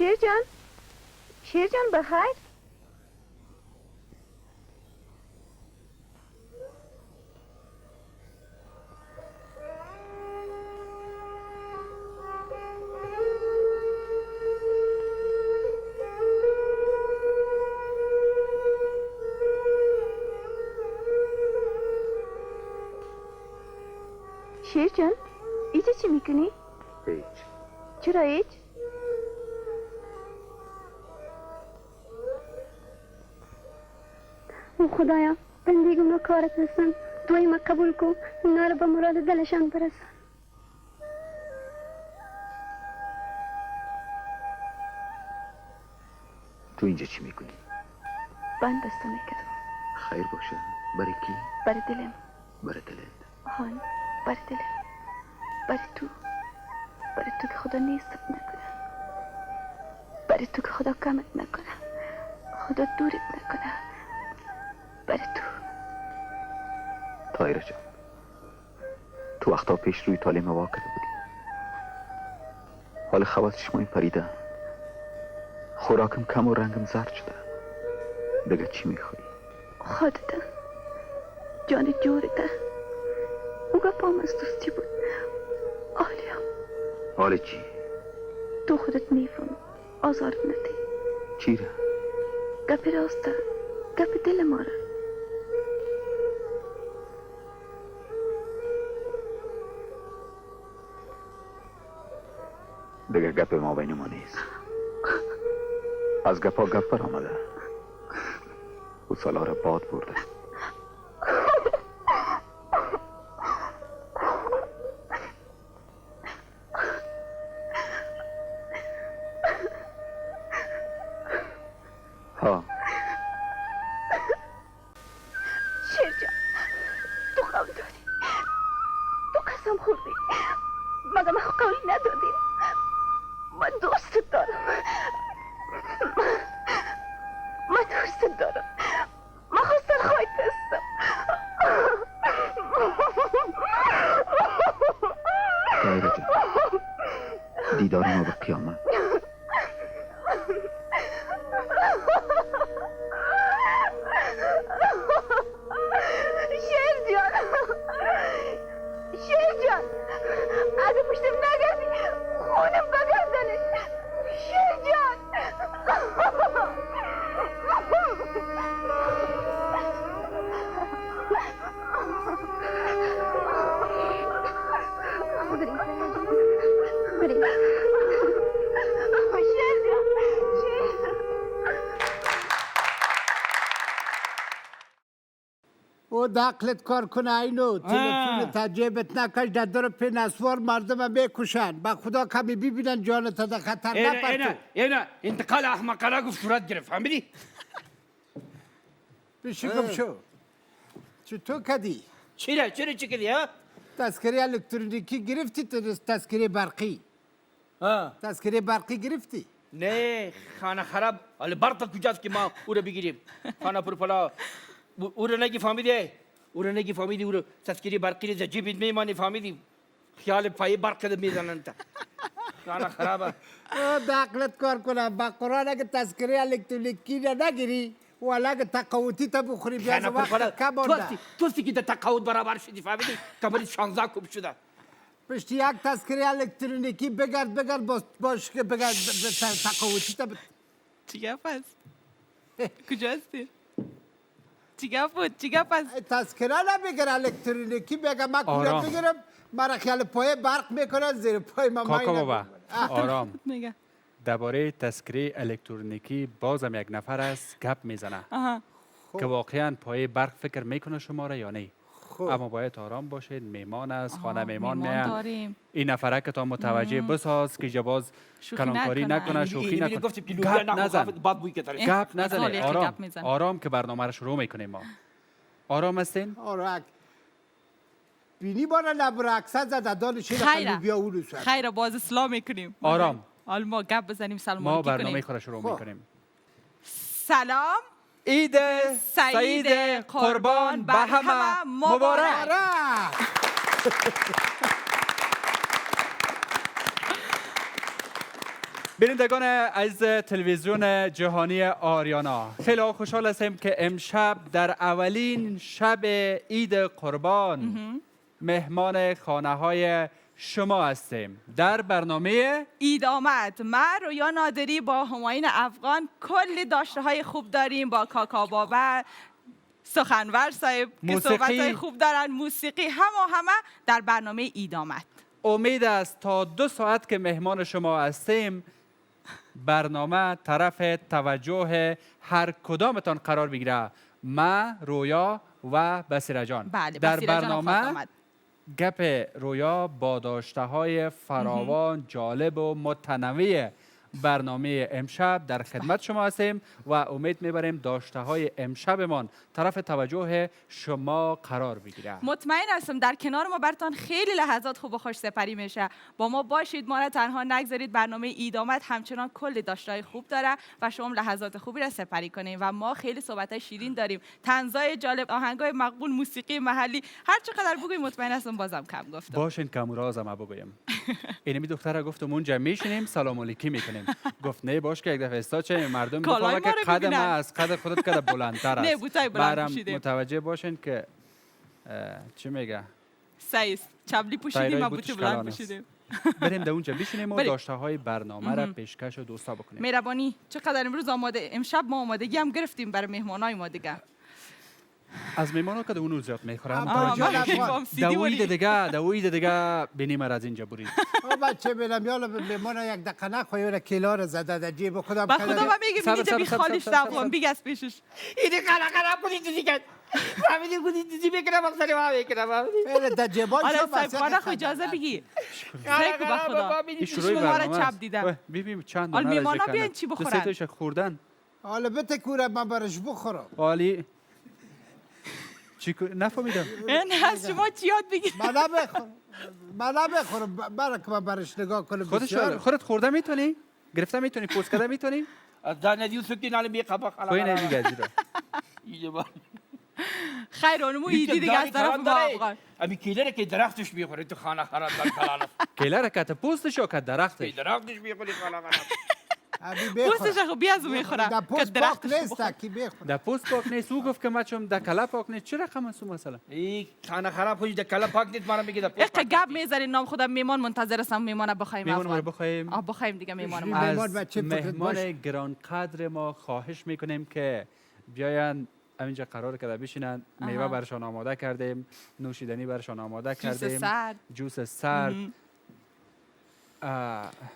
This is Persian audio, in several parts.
شیرجان شیرجان بخیر. شیرجان اینجا چی میکنی؟ هیچ. چرا هیچ؟ خدایا بندگی کارت هستن، دوی ما قبول کن، اونا رو به مراد دلشان برسن. تو اینجا چی میکنی؟ بند بسته میکردم. خیر باشه. برای کی؟ برای دلم. برای دلت. هان برای دلم. برای تو که خدا نیستت نکنه، برای تو که خدا کمت نکنه، خدا دورت نکنه، برای تو. طاهره جان، تو وقتا پیش روی طالع موا کرده بودی، حال خواست چشمای پریده، خوراکم کم و رنگم زرد شده. دیگه چی میخوایی؟ خودته، جان جورته. او گپام از دوستی بود. آلیا حال چی؟ تو خودت میفهم، آزار ندی. چی را؟ گپ راسته، گپ دل ما را. دیگه گپ ما بین ما نیست. از گپا گپ پر آمده، او سالا را باد برده. ها شیرجان تو قول دادی، تو قسم خوردی، مگه من قول ندادی؟ من دوست دارم، من دوست دارم، من خواستم خواهید هستم. طاهره جان، دیدار ما به قیامت. شیرجان از پشتم نگردی، خونم بگردنه. شیرجان بریم. او دقلت کار کنه اینو تلفن تجیبت نکش در در پی نسوار مردم بکشن با خدا کمی ببینن جانت در خطر نپرتو. اینا انتقال احمقانه گفت صورت گرفت، فهمیدی؟ بشی گم شو. چطور کدی؟ چرا چی کردی ها؟ تذکره الکترونیکی گرفتی تذکره برقی؟ تذکره برقی گرفتی؟ نه خانه خراب، حالا برق کجاست که ما او رو بگیریم؟ خانه پرپلا او رو نگی فهمیدی؟ او رو تذکره برقی رو جیبت میمانی، فهمیدی؟ خیال پای برق کده میزنن تا خانه خرابه. دقلت کار کنه با قرآن اگه تذکره الکترونیکی نگیری ولی اگه تقاوتی تا بخوری بیاد وقت کم آنده. تو هستی که در تقاوت برابر شدی، فهمیدی؟ کمری 16 کوب شده. پشتی یک تذکره الکترونیکی بگرد باش که بگرد تقاوتی تا چی گپ است؟ کجا هستی؟ چی گپ است؟ تذکره نبگر الکترونیکی بگم من کورا بگیرم مرا خیال پای برق میکنن زیر پای من کاکا بابا آرام. میگه درباره تذکره الکترونیکی بازم یک نفر است گپ میزنه که واقعا پای برق فکر میکنه شما را یا نه. اما باید آرام باشید، میمان است، خانه میمان میاد. این نفره که تا متوجه بساز که جواز کلانکاری نکنه، شوخی نکنه. گپ نزن، گپ نزنه. آرام که برنامه را شروع میکنیم. ما آرام هستین؟ آرام بینی بارا لبر اکسد زد دانشی رقمی بیا اولو سر خیر باز اسلام میکنیم. آرام حالا ما گپ بزنیم، سلام ما علیکی کنیم. برنامه خود را شروع میکنیم. سلام، عید سعید قربان به همه مبارک. بینندگان از تلویزیون جهانی آریانا، خیلی خوشحال هستیم که امشب در اولین شب عید قربان مهمان خانه های شما هستیم در برنامه عید آمد. من رویا نادری با همایون افغان کلی داشته های خوب داریم، با کاکا بابا، سخنور صاحب که صحبت های خوب دارن، موسیقی، همه در برنامه عید آمد. امید است تا 2 ساعت که مهمان شما هستیم برنامه طرف توجه هر کدامتان قرار بگیره. من، رویا و بصیره جان. بله، در بصیره جان برنامه آمد. گپ رویا با داشته های فراوان، جالب و متنوع برنامه امشب در خدمت شما هستیم و امید میبریم داشته های امشبمان طرف توجه شما قرار بگیره. مطمئن هستم در کنار ما براتون خیلی لحظات خوب و خوش سپری میشه. با ما باشید، ما را تنها نگذارید. برنامه عید آمد همچنان کلی داشته‌های خوب داره و شما لحظات خوبی را سپری کنید و ما خیلی صحبت‌های شیرین داریم، طنزای جالب، آهنگای مقبول، موسیقی محلی، هر چقدر بگویم مطمئن هستم بازم کم گفتم. باشین کم رازم بگویم. اینمی دختره گفتم اونجا میشینیم سلام علیکی میکنیم. گفت نه باش که یک دفعه استاد چه مردم بفهمه که قد ما از قد خودت کده بلندتر است. نه بوتای بلند برام پوشیدیم. متوجه باشین که چی میگه؟ سایز چبلی پوشیدیم و بوت بلند پوشیدیم. بریم در اونجا بشینیم و بریم. داشته های برنامه را پیشکش و دوستا بکنیم. مهربانی چقدر امروز آماده، امشب ما آمادگی هم گرفتیم برای مهمانای ما دیگه. از میمانا که اونو زیاد میخورن. آه، توجه من باشین. می‌خوام دوید دیگه بینیم از اینجا برید. بچه برم یالا به ما یک دقیقه نخواهی و کیلا رو زده در جیب خودم با خدا من میگم صبر، اینجا بی صبر، خالیش صبر، صبر، دفعه بیگست پیشش. اینی قلقلق کنید دیگه کرد. فهمیدی کنید دیدی بکنم اکثر ما بکنم. بره در جیبان آره شو صاحب خانه خو اجازه بگی. زیکو با خدا. این شروع شما را برنامه چپ دیدم. ببین چند حال دونه میمانا رزق بیان کردن. چی دو سه بخورن؟ تایش خوردن. حالا بته کوره من برش بخورم عالی. نفهمیدم. این از شما چی یاد بگیر؟ من نمیخورم برای که من برش نگاه کنم بسیار خودت خورده میتونی؟ گرفته میتونی؟ پوست کرده میتونی؟ از دانه دیو سکی ناله بی قبا خوی نمیگه از رو. خیر اونمو ایدی دیگه از طرف ما افغان. امی کیلره که درختش میخوره تو خانه خراب در کلالف. کیله را کت پوستش و کت درختش. درختش میخوری خانه خراب. پوستش خو بیازو میخوره. در پوست پاک نیست که بخوره در پوست پاک نیست. او گفت که ما چون در کله پاک نیست. چرا رقم است مثلا؟ ای خانه خراب کنی در کلا پاک نیست ما میگه در پوست. یک گپ میذارین نام خودم میمان منتظر هستم میمانه بخوایم میمون ما افغان. بخوایم. بخوایم دیگه میمان ما. مهمان از بچه فکرت مهمان باش. گرانقدر ما خواهش میکنیم که بیاین همینجا قرار کرده بشینن. میوه برشان آماده کردیم، نوشیدنی برشان آماده کردیم، جوس سرد،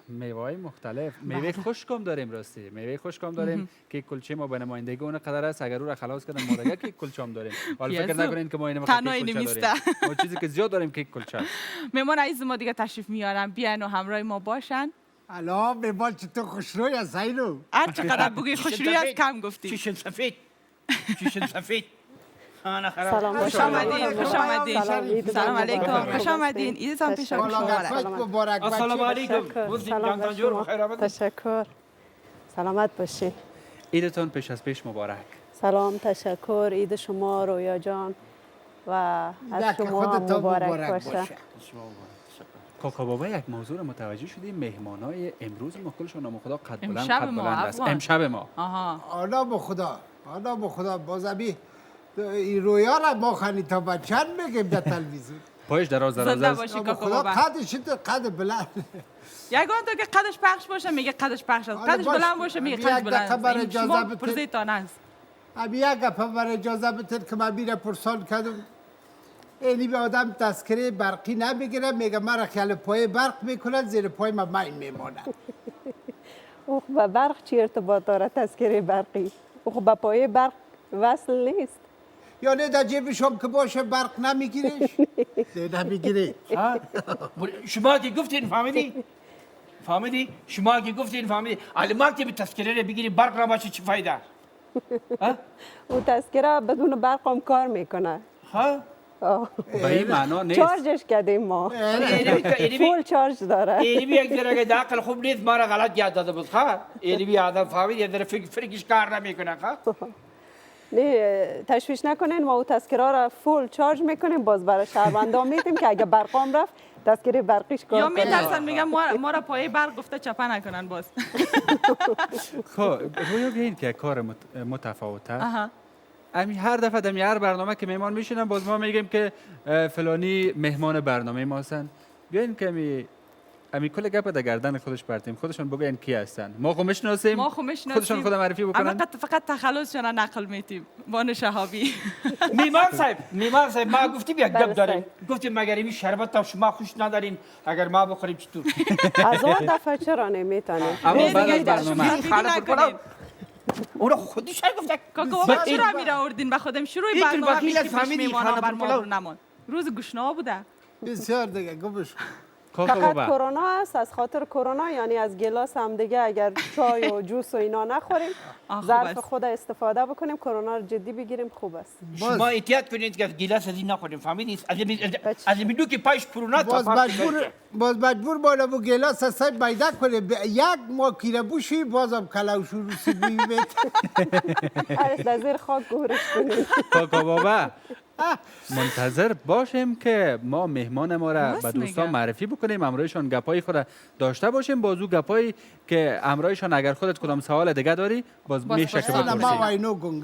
میوه های مختلف. میوه خشکم داریم راستی، میوه خشکم داریم که کلچه ما به نمایندگی اون قدر است. اگر او را خلاص کردن ما دیگه کیک کلچه هم داریم. حالا فکر نکنین که ما اینو تنهایی کلچه نمیسته. داریم. ما چیزی که زیاد داریم کیک کلچه. میمان عزیز ما دیگه تشریف میارن، بیاین و همراه ما باشن. الان به بال چطور خوشروی از اینو هر چقدر بگی خوشروی از کم گفتی. چیشن سفید. چیشن سفید. خانه خراب. سلام خوش آمدین، خوش آمدین. سلام علیکم، خوش آمدین. عیدتان پیش خوش مبارک مبارک السلام بچه علیکم. سلام بر شما. تشکر. سلامت باشی. عیدتون پیش از پیش مبارک. سلام، تشکر. عید شما رویا جان و از شما هم خودتان مبارک باشه. کاکا بابا یک موضوع متوجه شدیم. مهمانای امروز ما کلشون نام خدا قد بلند امشب قد ما بلند است. افغان. امشب ما. آها. حالا به خدا بازمی این رویا را ما خانی تا بچن میگیم در تلویزیون پایش دراز زنده است. باشی به کاکا خدا بابا. قدش قد بلند یگان تا که قدش پخش باشه میگه قدش پخش است، حالا قدش باش. بلند باشه میگه یک قدش دقیقه بلند برای است. این اجازه شما بده. پرزیتان است. ابی یک گفت برای اجازه بتن که من بیره پرسان کردم اینی به آدم تذکره برقی نمیگیره میگه مرا خیال پای برق میکنن زیر پای من این میمانه اوه با برق چی ارتباط داره تذکره برقی؟ اوه با پای برق وصل نیست. یعنی در جیب شما که باشه برق نمیگیرش نه نمیگیره شما که گفتین فهمیدی؟ شما که گفتین فهمیدی؟ علمان که به تذکره رو بگیری برق را باشه چی فایده؟ او تذکره بدون برق هم کار میکنه. ها؟ به این معنا نیست. چارجش کردیم ما. فول چارج داره. اینی یک درگه داخل خوب نیست ما را غلط یاد داده بود ها؟ اینی بی آدم فهمید یه در فرقش کار نمیکنه ها؟ نه تشویش نکنین، ما او تذکره را فول چارج میکنیم باز برای شهروندان میتیم که اگه برقام رفت تذکره برقیش کار یا کنه. میترسن میگن ما را پای برق گفته چپه نکنن باز. خب رویا بیاین که کار متفاوته. آها. هر دفعه دمی هر برنامه که مهمان میشینن باز ما میگیم که فلانی مهمان برنامه ما هستن. بیاین که امی کل گپ در گردن خودش پرتیم، خودشون بگوین کی هستن. ما خو میشناسیم، خودشون خود معرفی بکنن. اما فقط تخلصشون نقل میتیم. بانو شهابی. میمان صاحب ما گفتیم یک گپ داریم. گفتیم مگر این شربت شما خوش ندارین اگر ما بخوریم چطور؟ از اون دفعه چرا نمیتونیم؟ اما بعد از برنامه خانه پرپلا او را خودش گفته کاکا بابا چرا میره آوردین به خودم شروع برنامه میشیم میمانا بر ما نمان. روز گشنه بوده. بسیار دیگه گمش فقط کرونا است، از خاطر کرونا، یعنی از گلاس هم دیگه اگر چای و جوس و اینا نخوریم ظرف خود استفاده بکنیم، کرونا رو جدی بگیریم خوب است. شما احتیاط کنید که گلاس از این نخوریم، فهمیدید؟ از میدو که پایش کرونا باز مجبور بالا بو گلاس اصلا پیدا کنه یک ماه کیره بوشی بازم کلاو شروع سیبی بیت از زیر خاک گورش کنیم. کاکا بابا منتظر باشیم که ما مهمان ما را به دوستان معرفی بکنیم، امرویشان گپای خود داشته باشیم، بازو گپایی که امرویشان اگر خودت کدام سوال دیگه داری باز میشه که بپرسیم.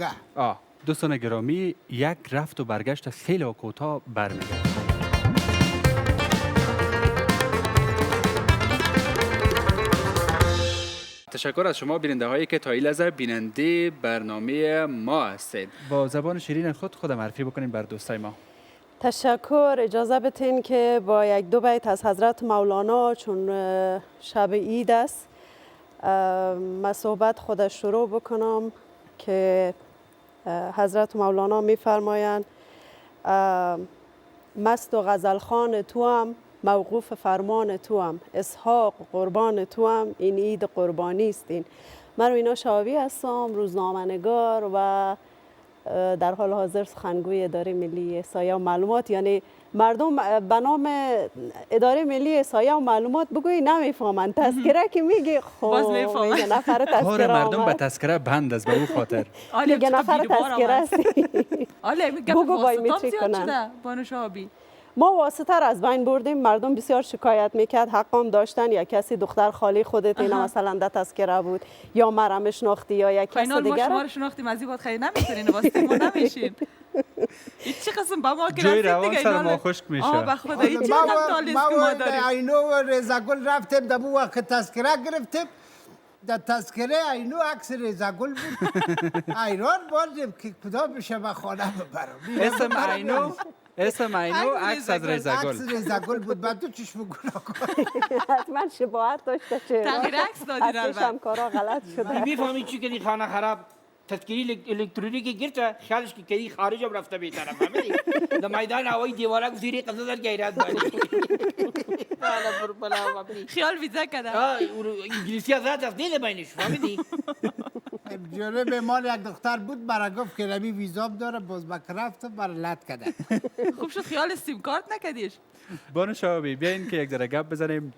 دوستان گرامی، یک رفت و برگشت خیلی کوتاه برمیگردیم. تشکر از شما بیننده هایی که تا این لحظه بیننده برنامه ما هستید. با زبان شیرین خود معرفی بکنین بر دوستای ما. تشکر. اجازه بدین که با یک دو بیت از حضرت مولانا، چون شب عید است، من صحبت خود شروع بکنم که حضرت مولانا میفرمایند مست و غزلخوان توام، موقوف فرمان توام، اسحاق قربان توام، این عید قربانی است. این من روینا شهابی هستم، روزنامه‌نگار و در حال حاضر سخنگوی اداره ملی احصایه و معلومات. یعنی مردم به نام اداره ملی احصایه و معلومات بگویی نمیفهمن، تذکره که میگی خب میگه نفر تذکره کار مردم به تذکره بند است، به اون خاطر میگه نفر تذکره است. آله میگه واسطه کنن بانو شهابی. ما واسطه را از بین بردیم. مردم بسیار شکایت میکرد، حقام داشتن، یا کسی دختر خالی خودت اینا مثلا ده تذکره بود یا مرا شناختی یا یک کس دیگر. ما شما رو شناختیم از این بعد خیلی نمیتونین واسطه ما نمیشین. این چه قسم با ما که جای روان سر ما خشک میشه. به خدا این چه کم تالیز که ما داریم. اینو رضاگل رفتیم دمو وقت تذکره گرفتیم، در تذکره اینو عکس رضاگل بود. ایران بردیم که کدام بشه به خانه ببرم. اسم اینو عکس از رضاگل. عکس رضاگل بود. بعد تو چشم گناه کنی. حتما شباهت داشته چه تغییر عکس دادین البته. هم کارا غلط شده. میفهمی چی که این خانه خراب تذکری الکترونیکی گرفته، خیالش که کدی خارج هم رفته بیتره، فهمیدی؟ در میدان هوایی دیواره گذاری قضا در غیرت بانی. خیال ویزا کده. انگلیسی از رد از دیده بینش، فهمیدی؟ جلوی مهمان یک دختر بود، برای گفت که نمی ویزام داره، باز بک رفت برای لط کده. خوب شد خیال سیم کارت نکدیش. بانو شهابی بیاین که یک ذره گپ بزنیم.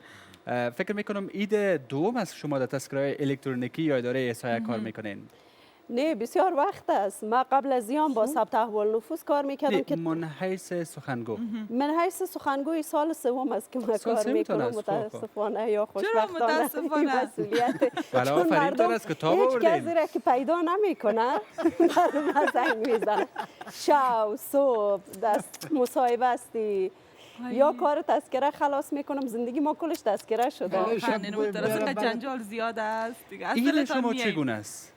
فکر میکنم عید دوم از شما در تذکره الکترونیکی یا اداره احصایه کار میکنین. نه بسیار وقت است. ما قبل از ایام با ثبت احوال نفوس کار میکردم که من حیث سخنگو. من حیث سخنگوی سال سوم است که من کار میکنم، متاسفانه یا خوشبختانه مسئولیت. ولی آفرین است که تاب آوردین. هیچ کسی را که پیدا نمیکنه من زنگ میزنه. شب صبح دست مصاحبه استی یا کار تذکره خلاص میکنم. زندگی ما کلش تذکره شده. آفرین جنجال زیاد است دیگه. این شما چگونه است؟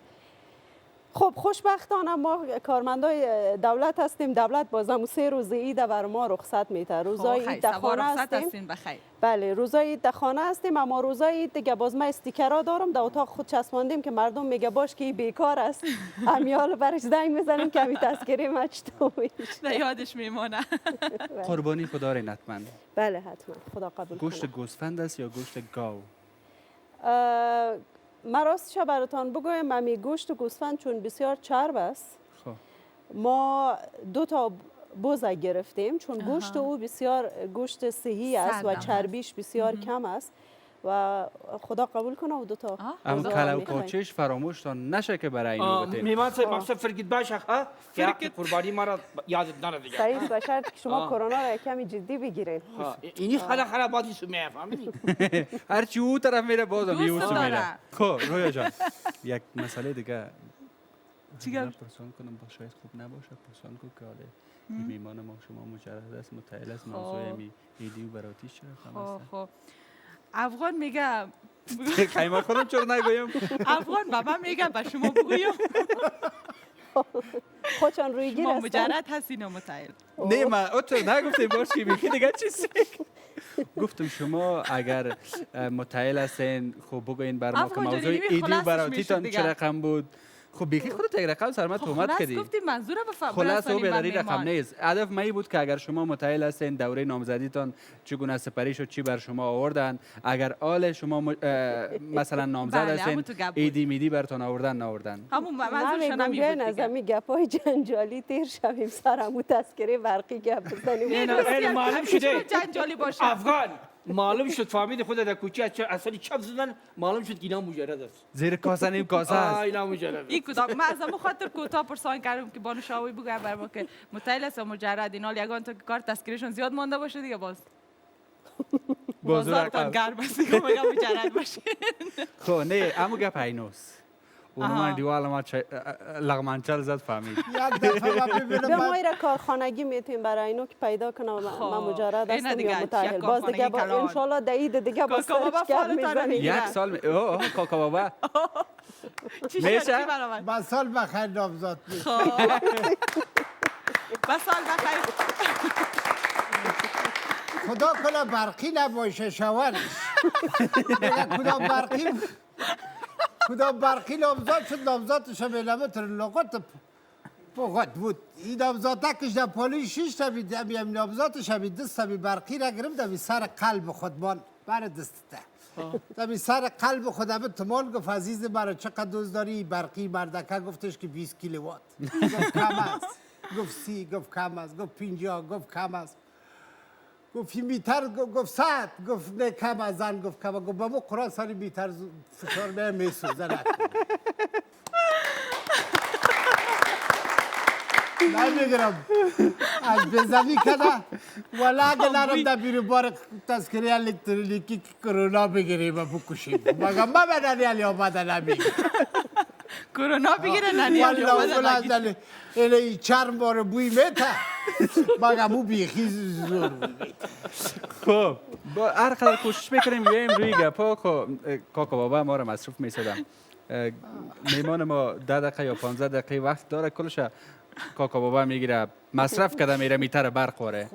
خب خوشبختانه ما کارمندای دولت هستیم. دولت بازم 3 روز عید بر ما رخصت میده. روزای عید در خانه هستیم. بله روزای عید در خانه هستیم، اما روزای عید دیگه باز ما استیکرها دارم در اتاق خود چسباندیم که مردم میگه باش که بیکار است، امیال برش زنگ میزنیم که همین تذکره ما چطور میشه. یادش میمونه. قربانی خدا رین حتما. بله حتما، خدا قبول کنه. گوشت گوسفند است یا گوشت گاو؟ من راستش براتان بگویم امی گوشت گوسفند چون بسیار چرب است. خب ما 2 تا بوزه گرفتیم چون گوشت او بسیار گوشت صحی است و چربیش بسیار کم است و خدا قبول کنه و دوتا اما روزا کلو می‌خوایم. کوچش فراموش تان نشه که برای اینو بتین. میمان صاحب مقصد فرگید باشه ها که حق قربانی ما را یادت نره دیگه. صحیح است، به شرط که شما کرونا را کمی جدی بگیرید. اینی خلا بازی سومه فهمیدی؟ هرچی او طرف میره بازم دوست بیوسو میره. داره. خب رویا جان یک مسئله دیگه چیکار؟ پرسان کنم با شاید خوب نباشه پرسان کنم که حالا این میمان ما شما مجرد است متعهل است موضوع می ایدی و براتیش چرا خواهم خب افغان میگه خیمه خودم چرا نگویم افغان بابا میگه به شما بگویم خودشان روی گیر شما هستن. مجرد هستین و متعهل. نه من اوتو نگفتیم باشی بیخی دیگه چیزی گفتم شما اگر متعهل هستین خب بگوین بر ما که افغان جان، موضوع اینی ایدی و خلاصش براتیتان میشد چه دیگه. رقم بود خب بیخی خودت یک رقم سر من تهمت خلاص کردی گفتیم منظور خلاص او بیداری رقم میمان. نیست هدف من بود که اگر شما متعهل هستین دوره نامزدیتان چگونه سپری شد چی بر شما آوردن اگر آل شما مثلا نامزد بله، هستین همون تو گپ بود. ایدی میدی برتان آوردن ناوردن همون من منظورش میگم نمی بیاین بود از دیگه. همی گپای جنجالی تیر شویم سرمو تذکره برقی گپ بزنیم. این معلوم شده جنجالی باشه. افغان معلوم شد فهمید خود در کوچه اصلی چپ زدن معلوم شد که اینا مجرد است. زیر کاسه نیم کاسه است اینا مجرد. این کدام من از همون خاطر کوتاه پرسان کردم که بانو شاوی بگه بر ما که متعهل است و مجرد این حال یگان تا که کار تذکرهشون زیاد مانده باشه دیگه باز بازارتان گرم است دیگه میگم مجرد باشه. خب نه اما گپ اینوس اونو من دیوال ما لغمانچل زد فهمید یک دفعه من بیا ببینم ما را کارخانگی میتیم برای اینو که پیدا کنم من مجرد اینه هستم دیگه، یا یک متعهل باز دیگه با کارخانگی انشالله دعید دیگه با کاکا بابا سرچ گپ فالتان رو میزنیم. میگیره. یک سال اوه کاکا بابا چی میشه؟ شد؟ چی برآمد؟ با سال بخیر نامزاد میشه. خب بس سال بخیر. خدا کنه برقی نباشه شوهرش میگه کدام برقی نامزاد شد نامزادش هم علامت لغت فقط بود این نامزادکش در پالی شیش تبید هم نامزادش هم دست هم برقی را گرم در سر قلب خودمان بر دسته در سر قلب خود همه تمام گفت عزیز مرا چقدر دوست داری برقی مردکه گفتش که 20 کیلووات گفت کم است گفت 30 گفت کم است گفت 50 گفت کم است گفت میتر گفت 100 گفت نه کم از زن گفت کم گفت بابا قرآن سالی میتر فشار به میسوزه نمیگرم از بزنی کنه ولی اگه نرم در بیرو بار تذکره الکترونیکی که کرونا بگیریم و بکشیم مگه من به ننیالی آمده نمیگم کرونا بگیره ننیالی آمده نگید. این چرم بار بوی میته مگه مو بیخی زور بوی خب با هر قدر کوشش میکنیم بیایم روی گپا خب کاکا بابا ما رو مصروف میسادم میمان ما 10 دقیقه یا 15 دقیقه وقت داره کلش کاکا بابا میگیره مصرف کده میره میتره برق خوره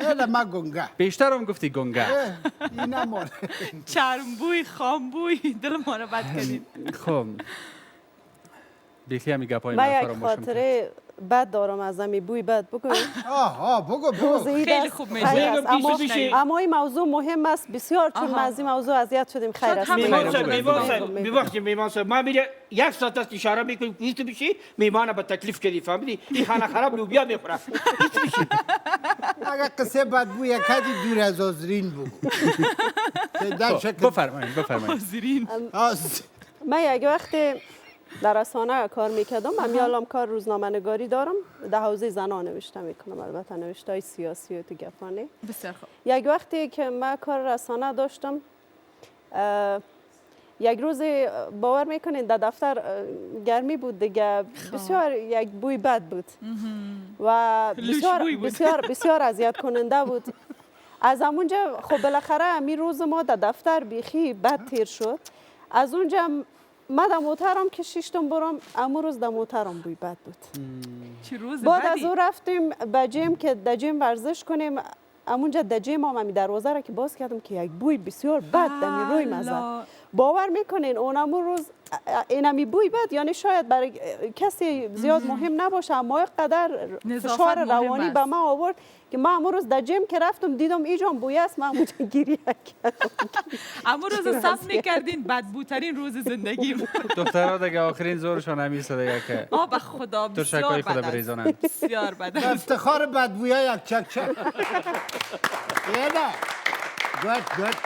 اینا ما گنگه بیشتر هم گفتی گنگه اینا مال چرم بوی خام بوی دل ما رو بد کردین. خب بیخی همی گپای من من یک فراموشم خاطره بد دارم از همی بوی بد بگویم بگو روز عید خیلی است، خوب خیر میشه. است. اما این موضوع مهم است بسیار چون ما از این موضوع اذیت شدیم خیر است همین میمان صاحب میمان صاحب ما میره یک ساعت است اشاره میکنیم که ایست بشی میمان به تکلیف کردی فهمیدی این خانه خراب لوبیا میخوره ایست بشی اگه قصه بدبوی کدی دور از آزرین بگو در شکل بفرمایید حاضرین من یک وقت در رسانه کار میکردم من میالم کار روزنامه نگاری دارم در حوزه زنان نوشته میکنم البته نوشته های سیاسی و تو گپانه بسیار خوب. یک وقتی که من کار رسانه داشتم یک روز باور میکنین در دفتر گرمی بود دیگه بسیار یک بوی بد بود و بسیار اذیت کننده بود از همونجا خب بالاخره همین روز ما در دفتر بیخی بد تیر شد از اونجا ما در موترم که شیشتم برم امو روز در موترم بوی بد بود چی روز بعد از بدی؟ اون رفتیم به جیم که در جیم ورزش کنیم امونجا در جیم هم همی دروازه را که باز کردم که یک بوی بسیار بد در روی مزد باور میکنین اونمو روز اینمی بوی بد یعنی شاید برای کسی زیاد مهم نباشه اما قدر فشار روانی به ما آورد که ما امروز روز در جیم که رفتم دیدم اینجا بوی است من اونجا گریه کردم امو روز صف میکردین بدبوترین روز زندگیم دخترها دیگه آخرین زورشان همیسته دیگه که به خدا تو شکای خود بریزانن بسیار بد افتخار بدبویا یک چک چک یه نه گوت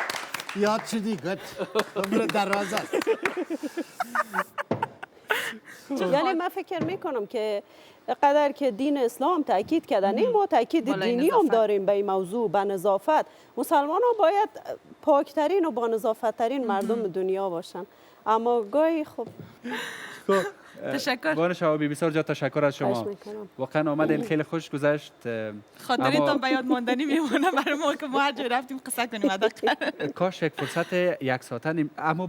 یاد شدی گت عمر دراز است. یعنی من فکر میکنم که قدر که دین اسلام تاکید کردن ما تاکید بالای دینی هم نظافت. داریم به این موضوع، به نظافت. مسلمان ها باید پاکترین و با نظافت ترین مردم دنیا باشن، اما گاهی خب تشکر. بانو شهابی بسیار جا تشکر از شما. خواهش میکنم. واقعا آمدین، خیلی خوش گذشت. خاطرتان به یاد ماندنی میمونه برای ما که ما هر جای رفتیم قصه کنیم حداقل. کاش یک فرصت یک ساعته اما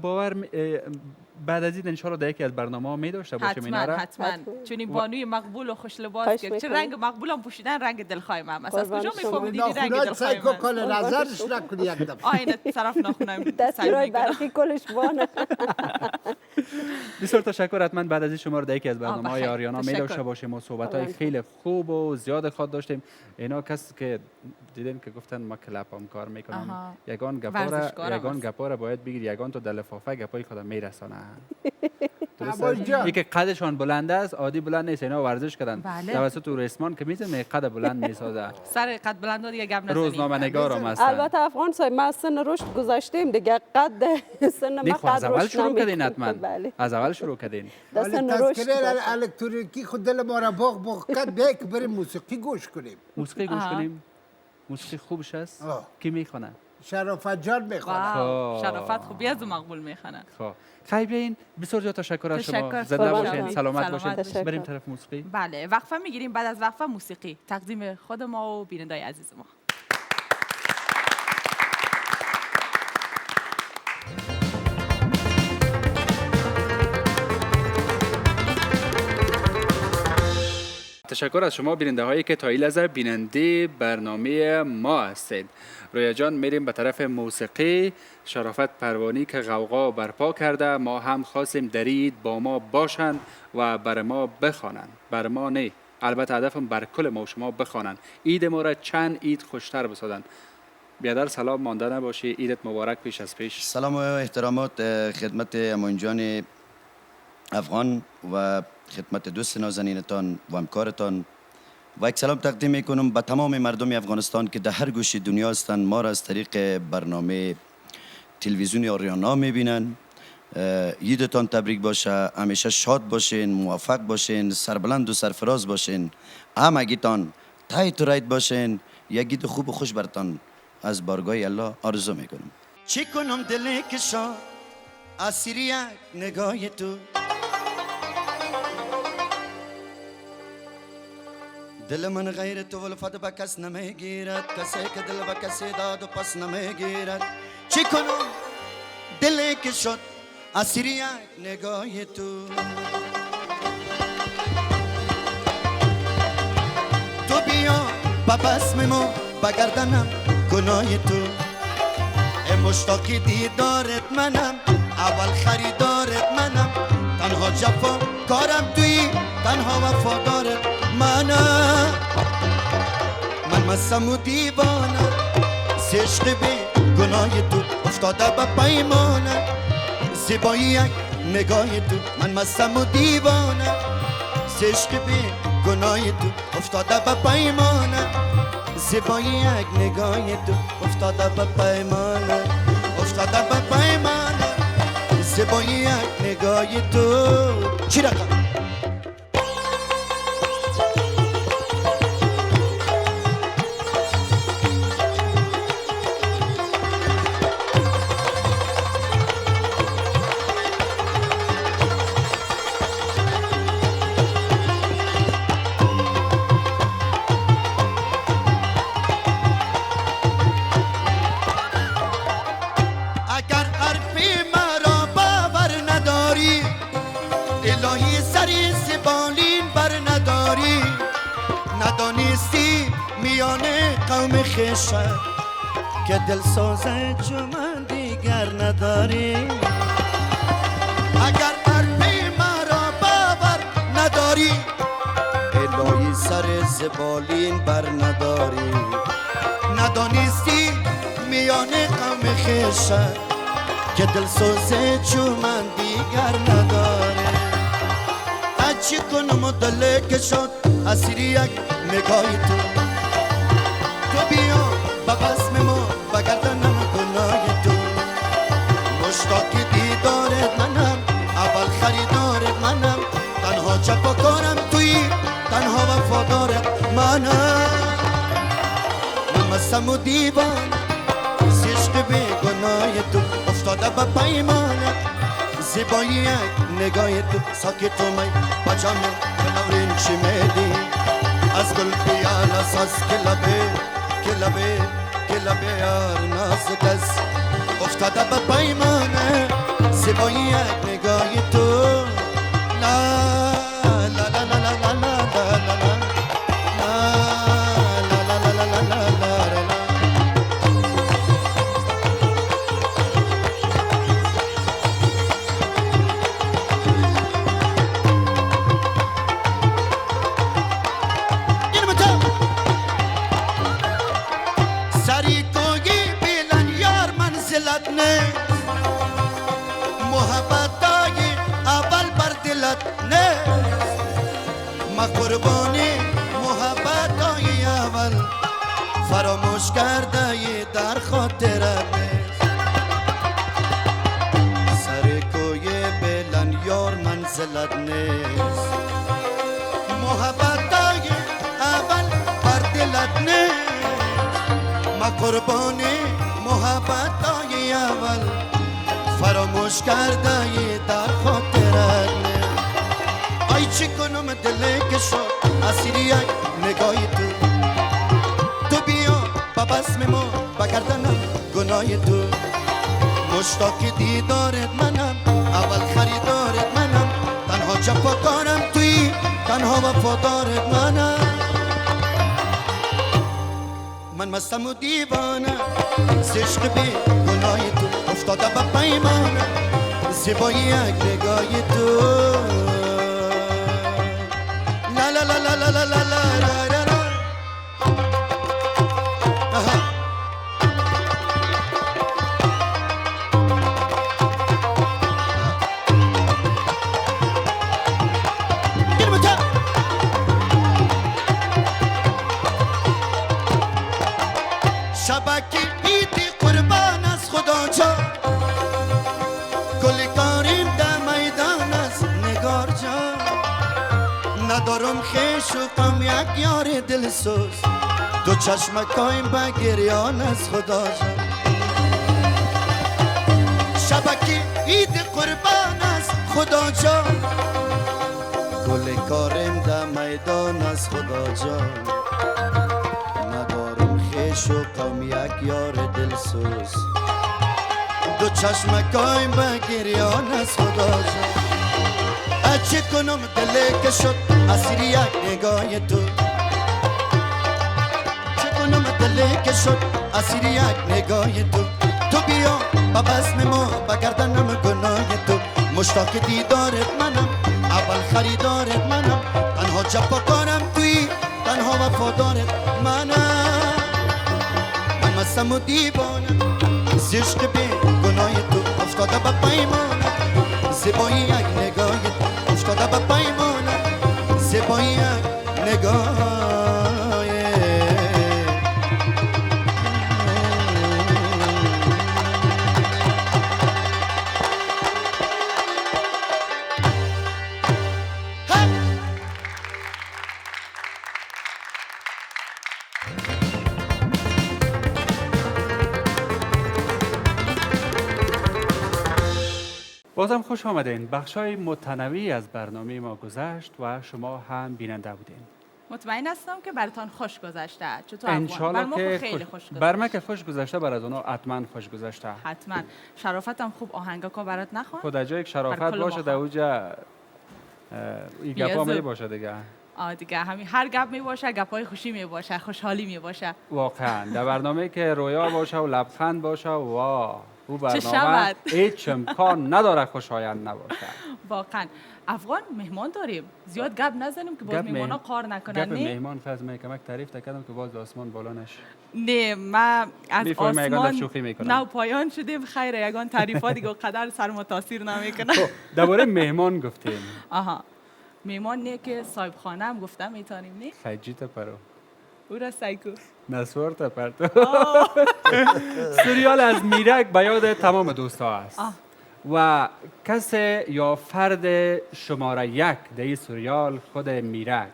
بعد از این انشاءالله در یکی از برنامه می داشته باشیم حتما اینا را. حتما. چون این بانوی مقبول و خوش لباس خواهش که چه میکنم. رنگ مقبول هم پوشیدن رنگ دلخواه من است. از قربان کجا شما. میفهمیدی رنگ ناخونات سعی دلخواه کن من؟ نظرش نکنی یک دفعه. آینه طرف ناخونم دستورای برقی کلش بانه. بسیار تشکر. حتما بعد از این شما رو در یکی از برنامه های بخیر. آریانا می تشکر. داشته باشیم و صحبت های قربان خیلی خوب و زیاد خود داشتیم. اینا کسی که دیدین که گفتن ما کلپام کار میکنم، آها. یگان ورزشکارم است. گپاره باید بگیر یگان تو در لفافه گپای خودم میرسانه. عباس جان. این که قدشان بلند است عادی بلند نیست، اینا ورزش کردن بله. توسط رسمان که میزنه قد بلند میسازه. سر قد بلند دیگه گپ نزنید. روزنامه نگارم هستن. البته افغان صاحب ما از سن رشد گذاشتیم دیگه، قد سن ما نیخوا از قد اول رشد شروع کردین نمی‌کنه. حتما. بله. از اول شروع کردین. در ولی سن رشد تذکره داشتم. الکترونیکی خود دل ما را باغ کرد. بیا که بریم موسیقی گوش کنیم. موسیقی گوش آها. کنیم. موسیقی خوبش است. آه. کی میخونه؟ شرافت جان میخوانم. واو خب. شرافت خوبی از مقبول میخنه. خب خیلی بیاین. بسیار جا تشکر از شما. تشکر. زنده قربان باشین، شما. سلامت سلامت باشین. باشین. بریم طرف موسیقی. بله وقفه میگیریم، بعد از وقفه موسیقی تقدیم خود ما و بینندای عزیز ما. تشکر از شما بیننده هایی که تا این لحظه بیننده برنامه ما هستید. رویا جان میریم به طرف موسیقی. شرافت پروانی که غوغا برپا کرده، ما هم خواستیم درید با ما باشند و بر ما بخوانند. بر ما نه، البته هدفم بر کل ما و شما بخوانند. عید ما را چند عید خوشتر بسازند. بیادر سلام مانده نباشی، عیدت مبارک پیش از پیش. سلام و احترامات خدمت امانجان افغان و خدمت دوست نازنینتان و همکارتان و یک سلام تقدیم میکنم به تمام مردم افغانستان که در هر گوشه دنیا هستند. ما را از طریق برنامه تلویزیونی آریانا میبینن. عیدتان تبریک باشه، همیشه شاد باشین، موفق باشین، سربلند و سرفراز باشین، همگیتان تایت و رایت باشین. یک عید خوب و خوش برتان از بارگاه الله آرزو میکنم. چی کنم دل کشا اسیر یک نگاه تو، دل من غیر تو ولفت به کس نمیگیرد، کسی که دل به کسی داد و پس نمیگیرد. چی کنم دل که شد اسیر یک نگاه تو، تو بیا با بسم ما بگردنم گناه تو. مشتاقی دیدارت منم، اول خریدارت منم، تنها جفا کارم توی، تنها وفادارت منم. من مستم و دیوانم، عشق به گناه تو افتاده به پیمانم. زیبایی یک نگاه تو، من مستم و دیوانم، عشق به گناه تو افتاده به پیمانم. زیبایی یک نگاه تو افتاده به پیمانه، افتاده به پیمانه. زیبایی یک نگاه تو. چی رقم؟ قوم خیشت که دل سازه جو من دیگر نداری. اگر حرفی مرا باور نداری، الهی سر زبالین بر نداری. ندانستی میان قوم خیشت که دل سازه جو من دیگر نداری. چی کنم دل که شد اسیر یک نگاه تو، تو بیا با بسم ما بگردنم گناه تو. مستم و دیوان عشق بی گناه تو افتاده به پیمانه زیبایی یک نگاه تو ساکت و می بجامه بنورین چی میدی از گل پیال اساس کلبه یار نازک است افتاده به پیمانه زیبایی یک نگاه تو لا لا لا لا لا لا لا لا قربانی محبت های اول فراموش کرده یه در خاطرت سر کوی بلند یار منزلت نیست محبت های اول بر دلت نیست ما قربانی محبت های اول فراموش کرده یه در خاطرت نیست ای چی کنم دل که شد اسیر یک نگاه تو بیا با بسم ما بگردنم گناه تو مشتاق دیدارت منم اول خریدارت منم تنها جفاکارم توی تنها وفادارت منم من مستم و دیوانه عشق بی گناه تو افتاده به پیمانه زیبایی یک نگاه تو la la la la la la la la la شبکی ایدی قربان از خدا جا گل کاریم در میدان از نگار جا ندارم خیش و غم یک یار دلسوز دو چشمکایم به گریان از خدا جان شبکی عید قربان از خدا جان گل کارم در میدان از خدا جان ندارم خیش و غم یک یار دلسوز دو چشمکایم به گریان از خدا جان چه کنم دل که شد اسیر یک نگاه تو چه کنم دل که شد اسیر یک نگاه تو بیا با بزم ما بگردنم گناه تو مشتاق دیدارت منم اول خریدارت منم تنها جفاکارم توی تنها وفادارت منم من مستم و دیوانه عشق بی گناه تو افتاده به پیمانه زیبایی یک نگاه افتاده به پیمانه زیبایی یک نگاه بازم خوش آمدین. بخشای متنوعی از برنامه ما گذشت و شما هم بیننده بودین. مطمئن هستم که براتان خوش گذشته. چطور افغان؟ انشالله که خیلی خوش گذشته. بر من که خوش گذشته، بر از اونها حتما خوش گذشته. حتما. شرافتم خوب آهنگا که برات نخوان. خدا جای یک شرافت باشه در اوجا این گپا می باشه دیگه. دیگه همین هر گپ می باشه، گپای خوشی می باشه، خوشحالی می باشه. واقعا در برنامه که رویا باشه و لبخند باشه و او برنامه هیچ امکان نداره خوشایند نباشه. واقعا. افغان مهمان داریم، زیاد گپ نزنیم که باز مهمانا قار نکنن. گپ مهمان فاز میکنم تعریف کردم که باز آسمان بالا نشه. نه ما از آسمان نو پایان شدیم. خیر یگان تعریفات دیگه قدر سر ما تاثیر نمیکنه. درباره مهمان گفتیم. آها مهمان نه که صاحب خانه هم گفتم میتونیم نه؟ خیجیت پرو او را سایکو نسوارت پرتو سریال از میرک به یاد تمام دوستا است و کسی یا فرد شماره یک در این سریال خود میرک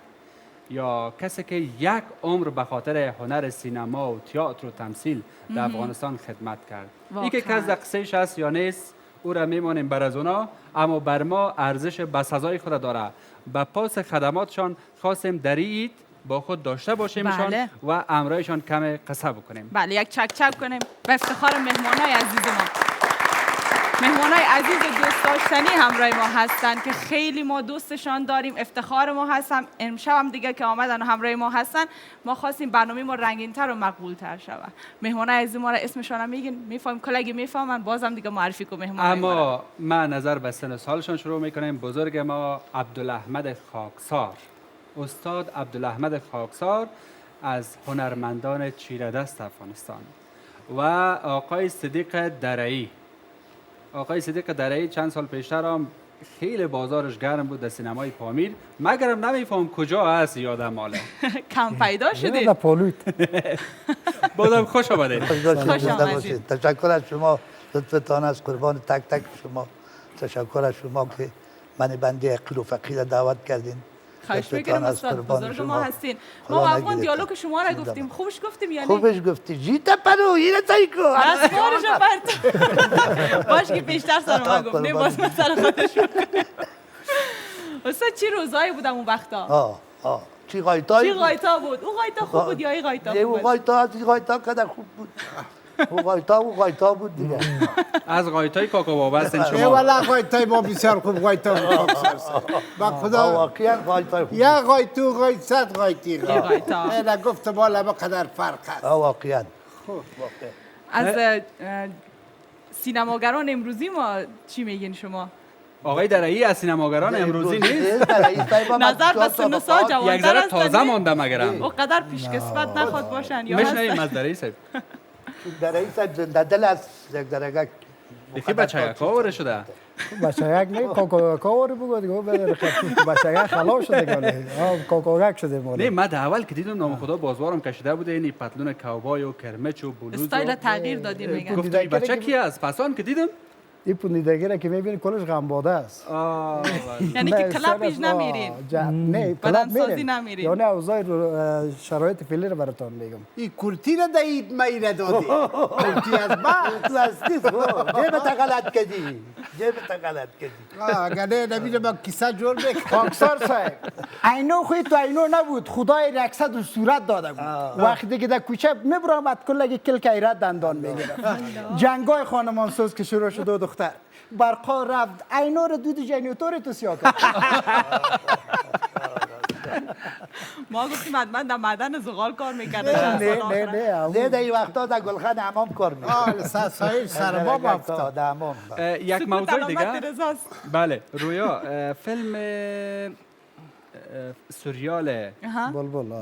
یا کسی که یک عمر به خاطر هنر سینما و تئاتر و تمثیل در افغانستان خدمت کرد. این که کس در قصهش هست یا نیست او را میمانیم بر از اونا، اما بر ما ارزش بسزای خود داره. به پاس خدماتشان خواستیم در این عید با خود داشته باشیمشان بله. و امرایشان کم قصه بکنیم. بله، یک چک چک کنیم به افتخار مهمانای عزیز ما. مهمانای عزیز و دوست داشتنی همراه ما هستن که خیلی ما دوستشان داریم، افتخار ما هستن. امشب هم دیگه که آمدن و همراه ما هستن، ما خواستیم برنامه ما رنگین‌تر و مقبول‌تر شود. مهمانای عزیز ما را اسمشان هم میگین، میفهمیم کلاگی میفهمن، بازم دیگه معرفی کو مهمانای ما را. اما ما نظر به سن و سالشان شروع میکنیم. بزرگ ما عبدالاحمد خاکسار، استاد عبدالاحمد خاکسار از هنرمندان چیره‌دست افغانستان و آقای صدیق درعی. آقای صدیق درعی چند سال پیشتر هم خیلی بازارش گرم بود در سینمای پامیر، مگرم نمیفهم کجا هست یادم ماله. کم پیدا شدید. در پالوت. بازم خوش آمدید. خوش آمدید. تشکر از شما، لطفتان از قربان تک تک شما. تشکر از شما که من بنده عقل و فقیر دعوت کردین. خواهش میکنم استاد، بزرگ ما هستین. ما واقعا دیالوگ شما را گفتیم، خوبش گفتیم یا نه؟ خوبش گفتی. جیتا پرو اینه تایکو. اسوارش برد. باش که پیشتر سر ما گفتیم، باز من سر خودش کنیم. استاد چی روزایی بودم اون وقتا؟ چی غایتا؟ چی غایتا بود؟ اون غایتا خوب بود یا این غایتا خوب اون بود؟ غایتا از این غایتا کدر خوب بود. اون غایتا بود دیگه. از غایتای کاکا بابا هستین ای شما. والا غایتای ما بسیار خوب غایتا بود. با خدا واقعا غایتا خوب. یا غایتو غایت صد غایتی غایتا. اینا گفت بالا با قدر فرق هست. واقعا. از سینماگران امروزی ما چی میگین شما؟ آقای درعی از سینماگران امروزی نیست. نظر به سن و سال یک جوانتر ذره هستن. تازه مانده مگرم. او قدر پیشکسوت نخواد باشن یا میشنویم هستن؟ از درعی صاحب. درعی صاحب زنده دل است. یک درگه. یکی بچه یک آوره شده. بچه یک نه کاکاوری بگو دیگه بده بچه یک خلاص شده گله کاکاوک شده نه من در اول که دیدم نام خدا بازوارم کشیده بوده این پتلون کوبای و کرمچ و بلوز استایل تغییر دادین میگن. گفتم این بچه کی است؟ پسان که دیدم این پونیدگی را که میبینی کلش غمباده است. یعنی که کلاب پیش نمیرین؟ نه کلاب بدنسازی نمیرین؟ یعنی اوضاع شرایط فعلی رو براتون میگم. این کورتی را دهید مایره دادی. کورتی از بعد. لاستیک جیب غلط کردی. جیب غلط کردی. اگر نه نمیره با کیسه جور بکن. خاکسار صاحب اینو خوی تو اینو نبود خدای رقصت و صورت داده بود. وقتی که در کوچه میبرامد کلگی کل کیرت دندان میگیره. جنگای خانمانساز که شروع شد دختر برقا رفت اینو رو دود جنیتور تو سیا کرد. ما گفتیم حتما در معدن زغال کار میکرده. نه در این وقتا در گلخان حمام کار میکنه. سایل سرما بافتاد. یک موضوع دیگه. رضاست. بله رویا فیلم سریال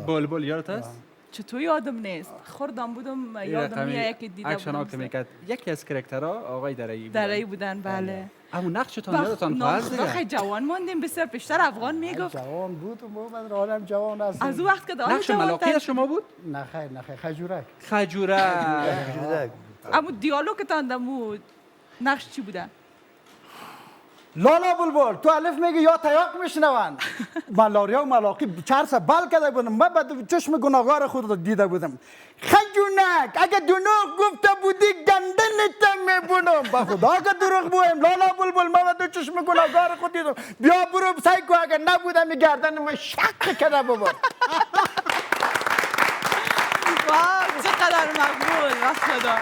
بلبل یادت است؟ چطور یادم نیست؟ خوردم بودم یادم میاد یکی دیده اکشن که میکرد یکی از کرکترها آقای درعی بودن. بله. اما نقشتان یادتان خواهد دیگه. خیلی جوان ماندیم، بسیار پیشتر افغان میگفت. جوان بود و من رانم جوان است. از اون وقت که دارم نقش ملاقی از شما بود؟ نه خیر خجورک. خجورک. اما دیالوگتان دمو نقش چی بوده؟ لالا بلبل تو الف میگی یا تیاق میشنون. ملاریا و ملاقی چرس بل کرده بودم. من بعد چشم گناهگار خود رو دیده بودم. خجونک اگه دروغ گفته بودی گندنت میبونم. با خدا که دروغ بویم لالا بلبل من بعد چشم گناهگار خود دیدم. بیا برو سعی کو اگه نبودم گردن من شق کرده بابا. واو چقدر مقبول و خدا.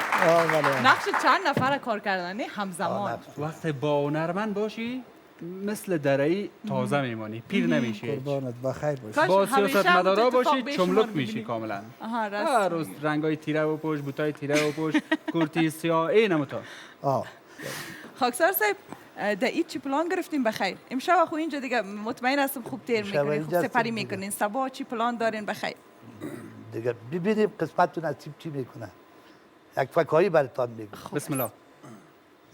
نقش چند نفر کار کردن همزمان؟ وقتی با هنرمند باشی مثل درعی تازه میمانی، پیر نمیشی. قربانت بخیر باشی. با سیاستمدارا باشی چملک میشی کاملا. راست. هر روز رنگای تیره و پوش، بوتای تیره و پوش، کورتی سیاه اینموتا. خاکسار صاحب در این چی پلان گرفتیم بخیر؟ امشب خو اینجا دیگه مطمئن هستم خوب تیر میکنین، خوب سپری میکنین. صبح چی پلان دارین بخیر؟ دیگه ببینیم قسمتتون نصیب چی میکنه. یک فکایی براتون میگم. بسم الله.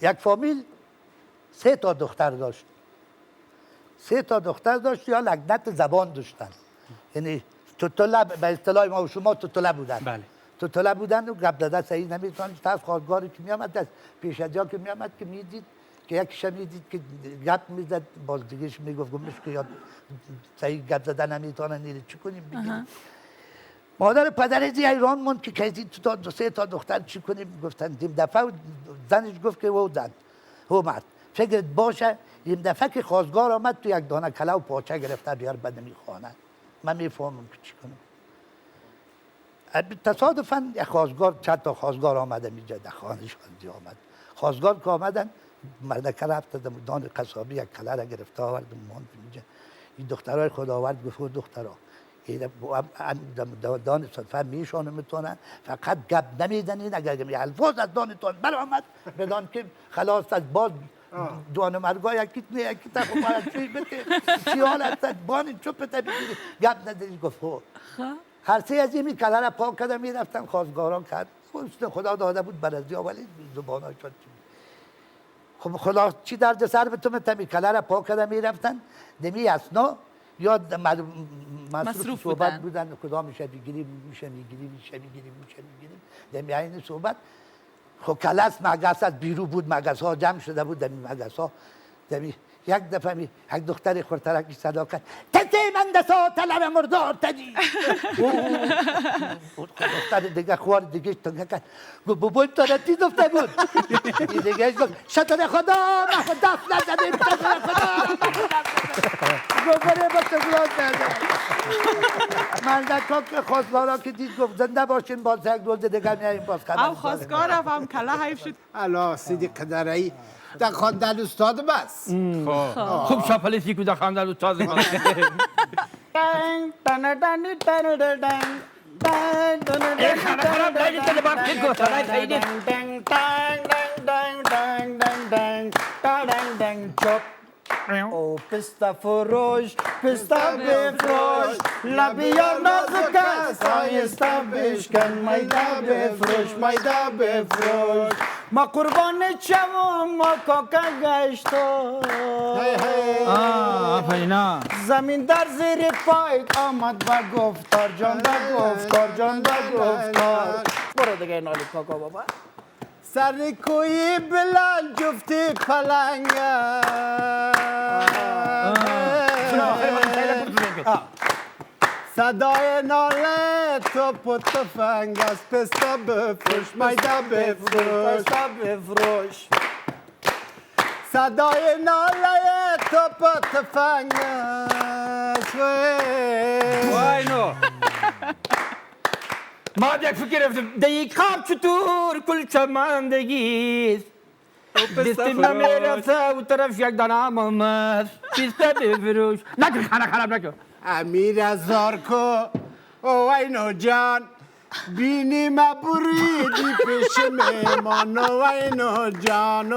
یک فامیل 3 تا دختر داشت. 3 تا دختر داشت یا لگنت زبان داشتن. یعنی توتوله به اصطلاح ما و شما توتوله بودن. بله. توتوله بودن و قبل دست صحیح نمیتونن. تا از خواهدگاری که میامد دست پیش از جا که میامد که میدید که یک شنیدید که گپ میزد باز دیگهش میگفت گمش که یاد صحیح گپ زدن نمیتونه نیره چی کنیم بگیم. مادر پدر از ایران موند که کسی تو تا 3 تا دختر چی کنیم گفتن دیم دفعه زنش گفت که او زن او مرد فکرت باشه این دفعه که خواستگار آمد تو یک دانه کلا و پاچه گرفته بیار بده میخوانه من میفهمم که چی کنم. تصادفاً یک خواستگار چند تا خواستگار آمده میجا در خانه‌ش آمد خواستگار که آمدن مردکه رفت دان قصابی یک کله را گرفته آورد موند میجا این دخترای خداوند گفت دخترها دان صدفه میشانه میتونن فقط گپ نمیزنین اگر می الفاظ از دانتون برآمد بدان که خلاص از باز دان مرگا یکی تا خب چی بده چی حال است بان چوب تا بگیری گپ نداری گفت هر سه از این کلا را پاک کردن میرفتن خواستگاران کرد خدا داده بود برازیا ولی زبانای شد خب خدا چی درد سر به تو متمی کلا را پاک کردن میرفتن دمی اسنا یا مصروف صحبت بودن کدا میشه بگیریم میشه میگیریم دمی این صحبت خب کلاس مگس از بیرو بود مگس ها جمع شده بود دمی مگس ها دمی یک دفعه یک دختر خورترکی صدا کرد تته من دسا تلر مردار تدی دختر دیگه خوار دیگه تنگه کرد بابا تا تی دفته بود دیگه گفت شطر خدا ما دست نزدیم شطر خدا گفت با تفلات نزد مردکا که خواستگارا که دید گفت زنده باشین باز یک روز دیگه میاییم باز کنم او خواستگارم هم کله حیف شد الا سیدی قدرایی در خواندن استاد بس خوب شاپلیسی که در خواندن استاد بس او پستا فروش پستا بفروش لبیا نازک است آیستا بشکن میدا بفروش ما قربان چوم ما کاکا گشتو آفرینا زمین در زیر پای آمد با گفتار جان گفتار برو دیگه نالی کاکا بابا سر کوی بلند جفتی پلنگ صدای ناله توپ و تفنگ است پستا بفروش میدا بفروش صدای ناله توپ و تفنگ است وای نو ما یک فکر رفتم دیگه خواب چطور کل چماندگیست دستیم نمیرسه او طرف یک دانه آمد پیسته بفروش نکن خانه خراب نکن امیر هزار کو او اینو جان بینی ما بریدی پیش میمان او اینو جان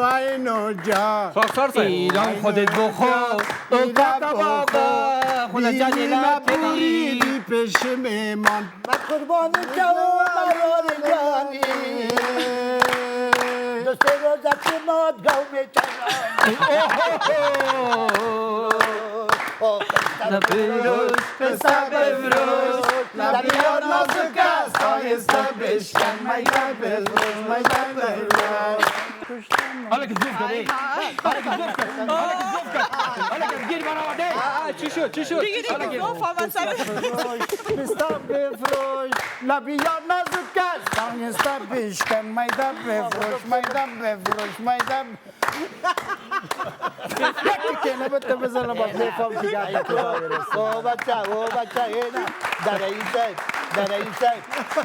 ایران خودت بخور او کاکا بابا خودت جانی ما بریدی پیش میمان من قربان جو مرار جانی دوست روزت که ماد گو میچنانی پستا بفروش لبیا نازک است آیستا بشکن میدا بفروش حالا که زوف کنی حالا که گیر من آورده چی شد دیگه گفت آمد سر پستا بفروش لبیا نازک است آیستا بشکن میدا بفروش که نبته بزنم با پلیفام که گرده او بچه اینا در این سایت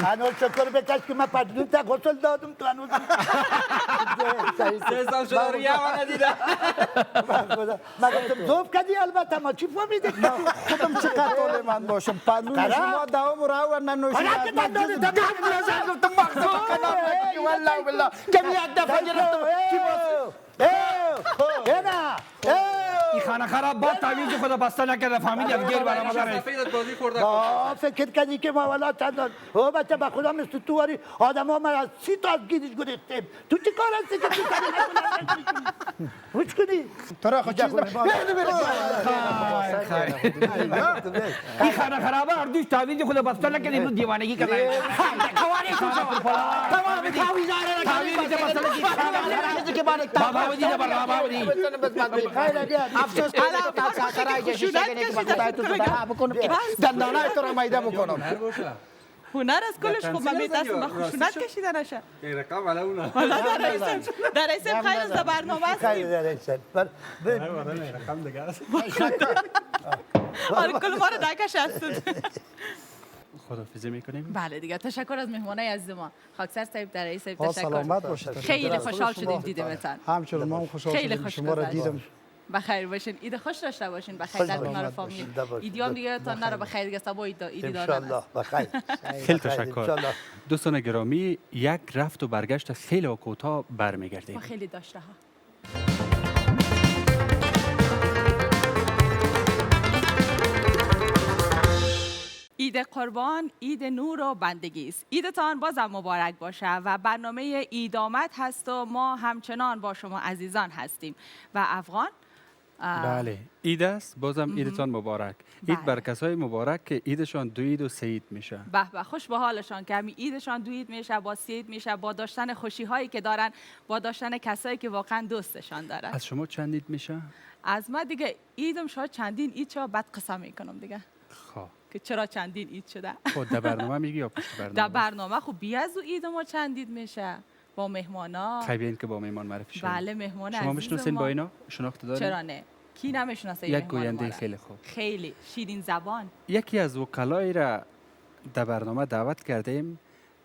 هنوز شکر بکش که من پدلون تا غسل دادم تو هنوز 3 سال شده رو یه آنه دیدم من گفتم زوف کردی البته ما چی فهمیده خودم چقدر طول من باشم پدلون شما دوام رو و ننوشی حالا که من داده دادم گفتم مخصوص کنم والله بالله کمی یک دفعه گرفتم چی باشه اینا خانه خراب با تعویض خود بسته نکرده فهمیدی از گیر برآمده رئیس سفیدت بازی خورده. فکر کردی که ما ولا چندان او بچه به خدا مثل تو واری آدم ها من از 30 تا از گیرش گرفتیم تو چی کار هستی که تو کاری نکنی هوچ کنی تو را خود چیز این خانه خرابه اردوش تعویض خود بسته نکرده امروز دیوانگی کرده قوانین تمام بابا ودی برنامه ودی افسوس دندانه تو را میده بکنم هنر از کلش خوب من میترسم من خشونت کشیده نشه این رقم علا اونا. در رئیسم خیر از برنامه خیلی هستیم رقم دیگه است. آره کل ما رو دکش هستید خداحافظی میکنیم. بله دیگه تشکر از مهمانای عزیز ما خاکسر صاحب در رئیس با تشکر سلامت باشید. خیلی خوشحال شدیم دیدیمتان همچنین ما هم خوشحال خیلی شدیم خوش شما را گذشت. دیدم. بخیر باشین ایده خوش داشته باشین بخیر در کنار فامیل ایدیام دیگه تا نره بخیر دیگه سبا ایدی دارن انشالله بخیر خیلی تشکر. دوستان گرامی یک رفت و برگشت خیلی کوتاه برمیگردیم. ما خیلی داشته ها عید قربان، عید نور و بندگی است. عیدتان بازم مبارک باشه و برنامه عید آمد هست و ما همچنان با شما عزیزان هستیم و افغان بله عید است بازم عیدتان مبارک. عید بر کسای مبارک که عیدشان 2 عید و 3 عید میشه. به به خوش به حالشان که همین عیدشان 2 عید میشه با 3 عید میشه با داشتن خوشی هایی که دارن با داشتن کسایی که واقعا دوستشان دارن. از شما چند عید میشه؟ از ما دیگه عیدم شاید چندین عید شد بعد قسم میکنم دیگه. خب که چرا چندین عید شده؟ خب در برنامه میگی یا پشت برنامه؟ در برنامه خب بیازو عید ما چندید میشه با مهمانا. خیلی که با مهمان معرفی شدیم. بله مهمان شما عزیز میشناسین با اینا؟ شناخته دارین؟ چرا نه؟ کی نمیشناسه یک گوینده خیلی خوب. خیلی شیرین زبان. یکی از وکلای را در برنامه دعوت کردیم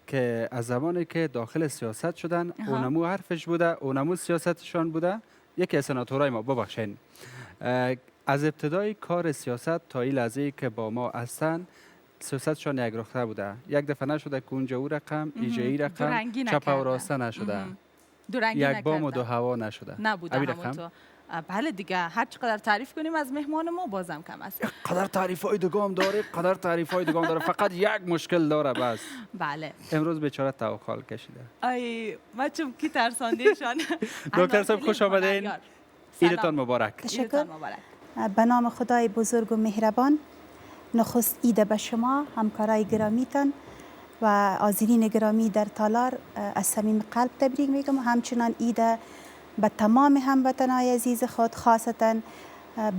که از زمانی که داخل سیاست شدن اونمو حرفش بوده اونمو سیاستشان بوده. یکی از سناتورای ما ببخشین از ابتدای کار سیاست تا این لحظه که با ما هستن سیاستشان یک رخته بوده. یک دفعه نشده که اونجا او رقم ایجایی رقم چپ و راسته نشده. یک بام و 2 هوا نشده. نبوده همونطور. بله دیگه هر چقدر تعریف کنیم از مهمان ما بازم کم است. قدر تعریف های دگام داره قدر تعریف های دگام داره فقط یک مشکل داره بس. بله امروز بیچاره توخال کشیده. ای ما چون کی ترساندیشان. دکتر صاحب خوش آمدین. عیدتان مبارک. تشکر. به نام خدای بزرگ و مهربان نخست عید به شما همکارای گرامیتان و حاضرین گرامی در تالار از صمیم قلب تبریک میگم. همچنان عید به تمام هموطنان عزیز خود خاصتا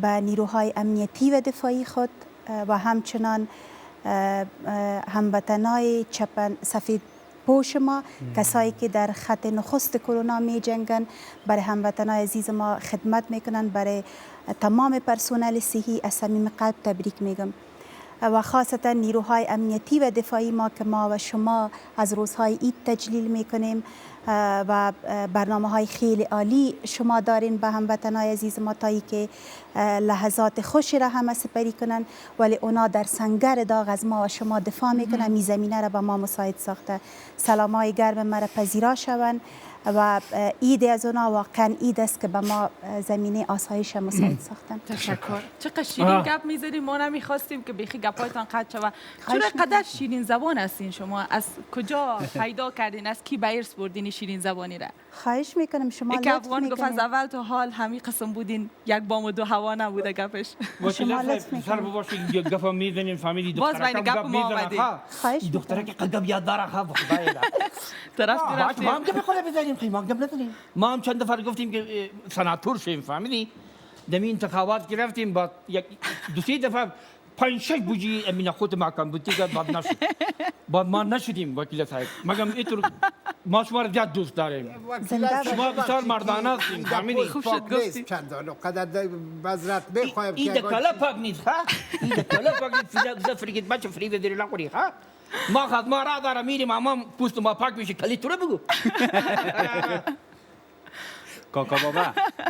به نیروهای امنیتی و دفاعی خود و همچنان هموطنای سفید پوش ما کسایی که در خط نخست کرونا می جنگن برای هموطنان عزیز ما خدمت میکنن برای تمام پرسنل صحی از صمیم قلب تبریک میگم و خاصتا نیروهای امنیتی و دفاعی ما که ما و شما از روزهای عید تجلیل میکنیم و برنامه های خیلی عالی شما دارین به هموطنان عزیز ما تایی که لحظات خوشی را همه سپری کنن ولی اونا در سنگر داغ از ما و شما دفاع میکنن می زمینه را به ما مساعد ساخته. سلامای گرم مرا پذیرا شون و عید از اونا واقعا عید است که به ما زمینه آسایش مساعد ساختن. تشکر. چقدر شیرین گپ می‌زدیم ما نمی‌خواستیم که بیخی گپایتان قطع شود. چرا قدر شیرین زبان هستین شما؟ از کجا پیدا کردین؟ از کی به ارث بردین شیرین زبانی را؟ خواهش میکنم شما یک افغان گفت از اول تا حال همین قسم بودین یک بام و 2 هوا نبوده گپش. شما لطف سر بباشید یک گپ میزنین فهمیدی باز بین گپ ما اومدین. خواهش دختره که قلب یاد داره خب خدای طرف ما هم گپ خود بزنیم ما هم گپ نداریم. ما هم چند دفعه گفتیم که سناتور شیم فهمیدی دمی انتخابات گرفتیم با یک 2-3 دفعه 5-6 بوجی امین خود محکم بودی که بعد نشد بعد ما نشدیم وکیل صاحب مگم اینطور ما شما را زیاد دوست داریم شما بسیار مردانه هستیم فهمیدی خوب شد گفتی چندان قدر بذرت بخوایم این کلا پاک نیست ها این کلا پاک نیست فریگید بچه فرید دیری نخوری ها ما خود ما را داره میریم اما پوست ما پاک میشه کلی تو رو بگو کاکا بابا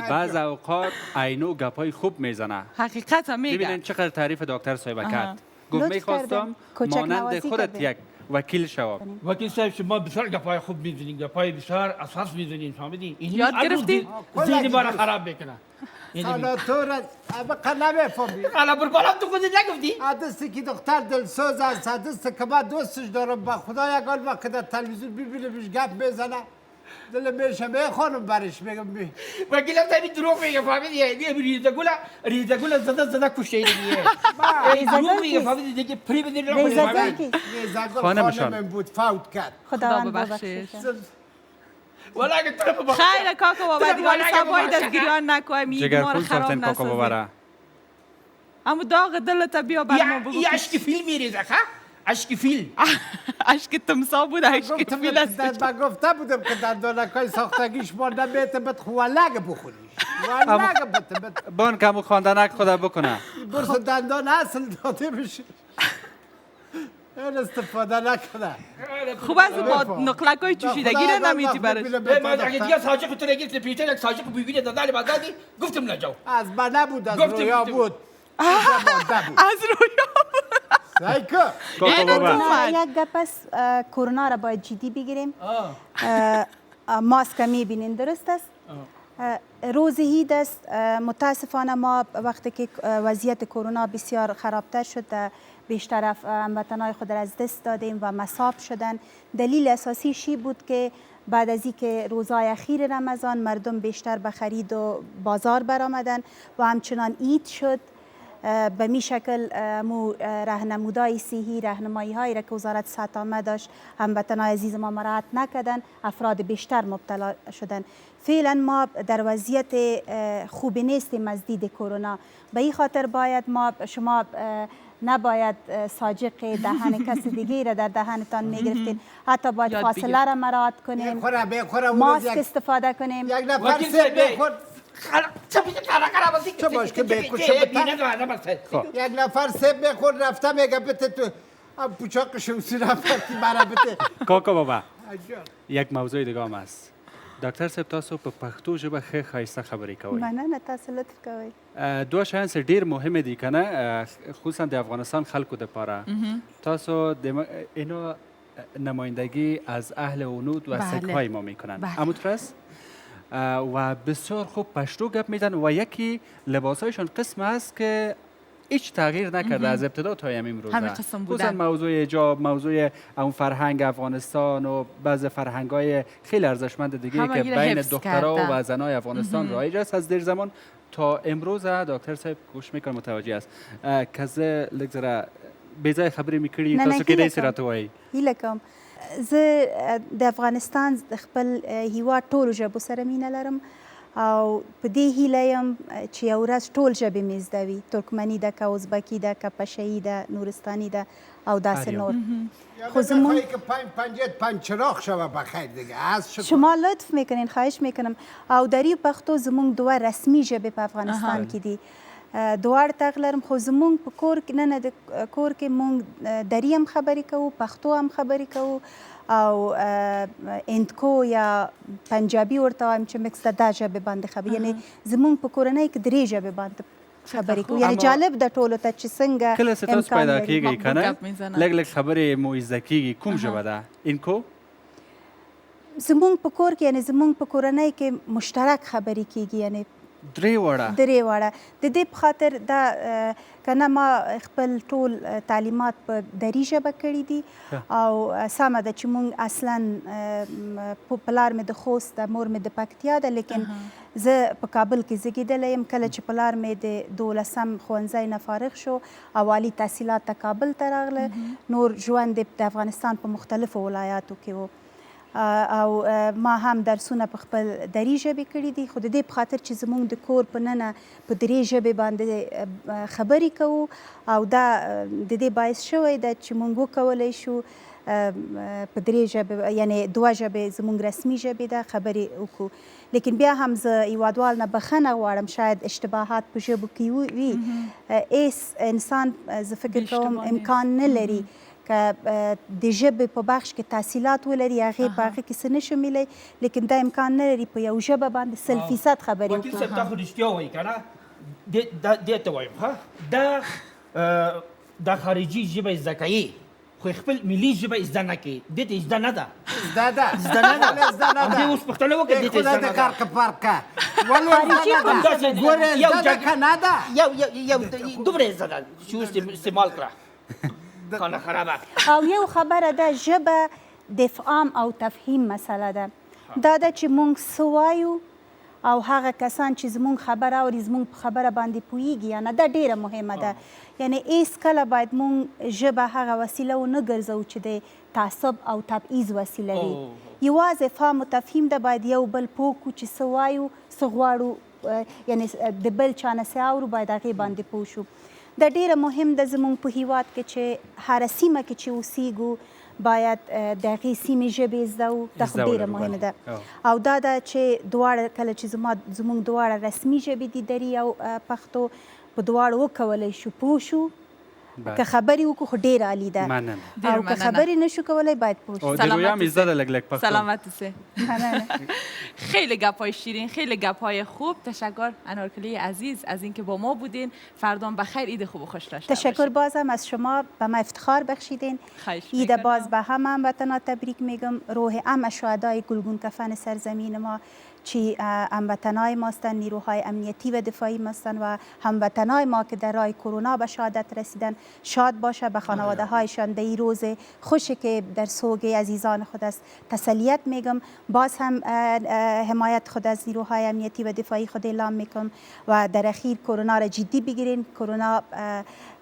بعض اوقات عینو گپای خوب میزنه. حقیقت هم میگه. ببینین چقدر تعریف دکتر صاحب کرد. گفت لطف میخواستم کردم. کوچک مانند نوازی خودت کرده. یک وکیل شوم. وکیل صاحب شما بسیار گپای خوب میزنین، گپای بسیار اساس میزنین، فهمیدین؟ یاد گرفتی؟ ذهن ما را خراب میکنه. حالا تو را قلمه فهمی حالا بربالم تو خودت نگفتی؟ عدستی که دختر دلسوز است، عدستی که من دوستش دارم، با خدا یک آن وقت در تلویزیون ببینمش گپ میزنه دل میشه خانم برش میگم وکیلم داری دروغ میگه، فهمیدی؟ ریزگول زده کشته دیگه. دروغ میگه، فهمیدی؟ دیگه پری بدین را ریزگول خانم بود فوت کرد. خدا ببخشش. والا اگه تو رو ببخشم خیلی کاکا بابا دیگه سبای دستگیریان نکنیم، این ما رو خراب کاکا نسازیم. ببره. اما داغ دلت بیا برام بگو. یه اشک فیل میریزه ها؟ اشک فیل. اشک تمسا بود، اشک فیل است. من گفته بودم که دندانکای ساختگیش ما نمیته بهت خوالگ بخوریش. خوالگ بهت بان کمو خواندنک خدا بکنه. برس دندان اصل داده بشه. این استفاده نکنه. خوب است با نقلکای چوشیدگی را نمیتی برش. من اگه دیگه ساجق تو نگیت پیچه یک ساجق بیبینه دادن بازدادی گفتم نجاو. از من نبود، از رویا بود. از رویا یک گپ است، کرونا را باید جدی بگیریم. ماسک میبینین درست است؟ روز عید است. متاسفانه ما وقتی که وضعیت کرونا بسیار خرابتر شد، بیشتر هموطنان خود را از دست دادیم و مصاب شدن. دلیل اساسی شی بود که بعد از اینکه روزهای اخیر رمضان مردم بیشتر به خرید و بازار برآمدن و همچنان عید شد، به می شکل مو راهنمودهای صحی، راهنمایی هایی را که وزارت صحت عامه داشت هموطنان عزیز ما مراعات نکردن، افراد بیشتر مبتلا شدن. فعلا ما در وضعیت خوبی نیستیم از دید کرونا. به این خاطر باید شما نباید ساجق دهن کسی دیگه را در دهنتان میگرفتین، حتی باید فاصله را مراعات کنیم، ماسک استفاده کنیم. یک نفر سه بخور یک نفر سب بخور رفته میگه بته تو پوچاق شمسی رفتی برای بته. کاکا بابا یک موضوع دیگه هم است. دکتر صاحب تاسو په پښتو ژبه ښه ښایسته خبرې کوئ. مننه، تاسو لطف کوئ. دوه شیان چې ډېر مهم دي که نه، خصوصا د افغانستان خلکو دپاره. تاسو اینو نمایندگی از اهل ونود و سکهای ما میکنن. همونطور است؟ و بسیار خوب پشتو گپ میزن و یکی لباسایشان قسم است که هیچ تغییر نکرده از ابتدا تا امروز. همین قسم بودن. موضوع حجاب، موضوع اون فرهنگ افغانستان و بعض فرهنگ‌های خیلی ارزشمند دیگه که بین دخترها و زنای افغانستان رایج است از دیر زمان تا امروز. دکتر صاحب گوش میکنم متوجه است که زه لږ زره بیځای خبرې مې کړي، تاسو کېدای سي راته ووایئ. هیله کوم زه د افغانستان خپل هیواد ټولو ژبو سره مینه لرم او په دې هیله یم چې یو ورځ ټول ژبې مې زده وي، ترکمني ده که ازبکي ده که پشهیي ده نورستاني ده او داسې نور. خو زمون پنج چراغ شوه بخیر دیگه. شما لطف میکنین، خواهش میکنم. او دری پښتو زمونږ دوه رسمي ژبې په افغانستان کې دي. دواړه تغ لرم، خو زمونږ په کور کې نه د کور کې مونږ دری هم خبرې کوو، پښتو هم خبرې کوو او اندکو یا پنجابي ورته وایم چې مکس د دا ژبې باندې خبرې، یعنی زمونږ په کورنۍ کې درې ژبې باندې خبرې کوو. یعنی جالب ده ټولو ته چې څنګه کله چې تاسو پیدا کېږئ که نه لږ لږ خبرې مو زده کېږي. کوم ژبه ده انکو؟ زمونږ په کور کې یعنی زمونږ په کورنۍ کې مشترک خبرې کېږي، یعنی درې واړه. د دې په خاطر دا کنه ما خپل ټول تعلیمات په دری ژبه کړي دي او سمه ده چې مونږ اصلا پلار مې د خوست ده، مور مې د پکتیا ده، لیکن زه په کابل کې زیږېدلی یم. کله چې پلار مې د 12 ښوونځی نه فارغ شو او عالي تحصیلات ته کابل ته راغله، نور ژوند د افغانستان په مختلفو ولایاتو کې و او ما هم درسونه په خپل دري ژبې کړي دي، خو د دې په خاطر چې زموږ د کور په ننه په درې ژبې باندې خبرې کوو او دا د دې باعث شوی ده چې موږ وکولی شو په درې ژبې یعنی دوه ژبې زموږ رسمي ژبې ده خبرې وکړو. لیکن بیا هم زه هیوادوال نه بخښنه غواړم، شاید اشتباهات په ژبو کې وي. هیڅ انسان زه فکر کوم امکان نه لري که د ژبې په بخش کې تحصیلات ولري، هغې په هغې کې څه نشو میلی، لیکن دا امکان نه لري په یو ژبه باندې 100% خبرې وکړو. وکیل صاحب تا خو رښتیا وایي که نه، دې ته وایم ښه، دا خارجي ژبه زده کوي خو خپل ملي ژبه زده نه کړي دې ته زده نه ده زده ده زده نه ده زده نه همدې ده اوس پوښتنه وکړه دې ته خدا زده نه دې ده کار که پارکه ولې زده نه ده ګورې یو زده ده که نه ده یو دومره زده ده چې اوس استعمال کړه خانه خرابه او یو خبره ده ژبه د افهام او تفهیم مسله ده دا ده چې موږ څه وایو او هغه کسان چې زموږ خبره اوري زموږ په خبره باندې پوهیږي یا نه دا ډیره مهمه ده یعنی هیڅکله باید موږ ژبه هغه وسیله ونه ګرځو چې د تعصب او تبعیض وسیله وي یوازې افهام و تفهیم ده باید یو بل پوه کړو چې څه وایو څه غواړو یعنی د بل چا نه څه اورو باید هغې باندې پوه شو دا ډیره مهم ده زموږ په هیواد کې چې هره سیمه کې چې اوسیږو باید د هغې سیمې ژبې زده وو دا خو ډیره مهمه ده او دا ده چې دواړه کله چې زموږ دواړه رسمي ژبې دي دري او پښتو په دواړو وکولی شو پوه شو که خبرې وکړو خو ډېر عالي ده او که خبرې نشو کولی باید پوه شو سلامت سه خیلی گپ‌های شیرین خیلی گپ‌های خوب تشکر انارکلی عزیز از اینکه با ما بودین فردان بخیر عید خوب و خوش داشته باشید تشکر بازم از شما به ما افتخار بخشیدین عید باز به همه هموطنان تبریک میگم روح همه شهدای گلگون کفن سرزمین ما چی هموطنای ما هستند نیروهای امنیتی و دفاعی ما هستند و هموطنای ما که در راه کرونا به شهادت رسیدن شاد باشه به خانواده هایشان در این روز خوشی که در سوگ عزیزان خود است تسلیت میگم باز هم حمایت خود از نیروهای امنیتی و دفاعی خود اعلام میکنم و در اخیر کرونا را جدی بگیرین کرونا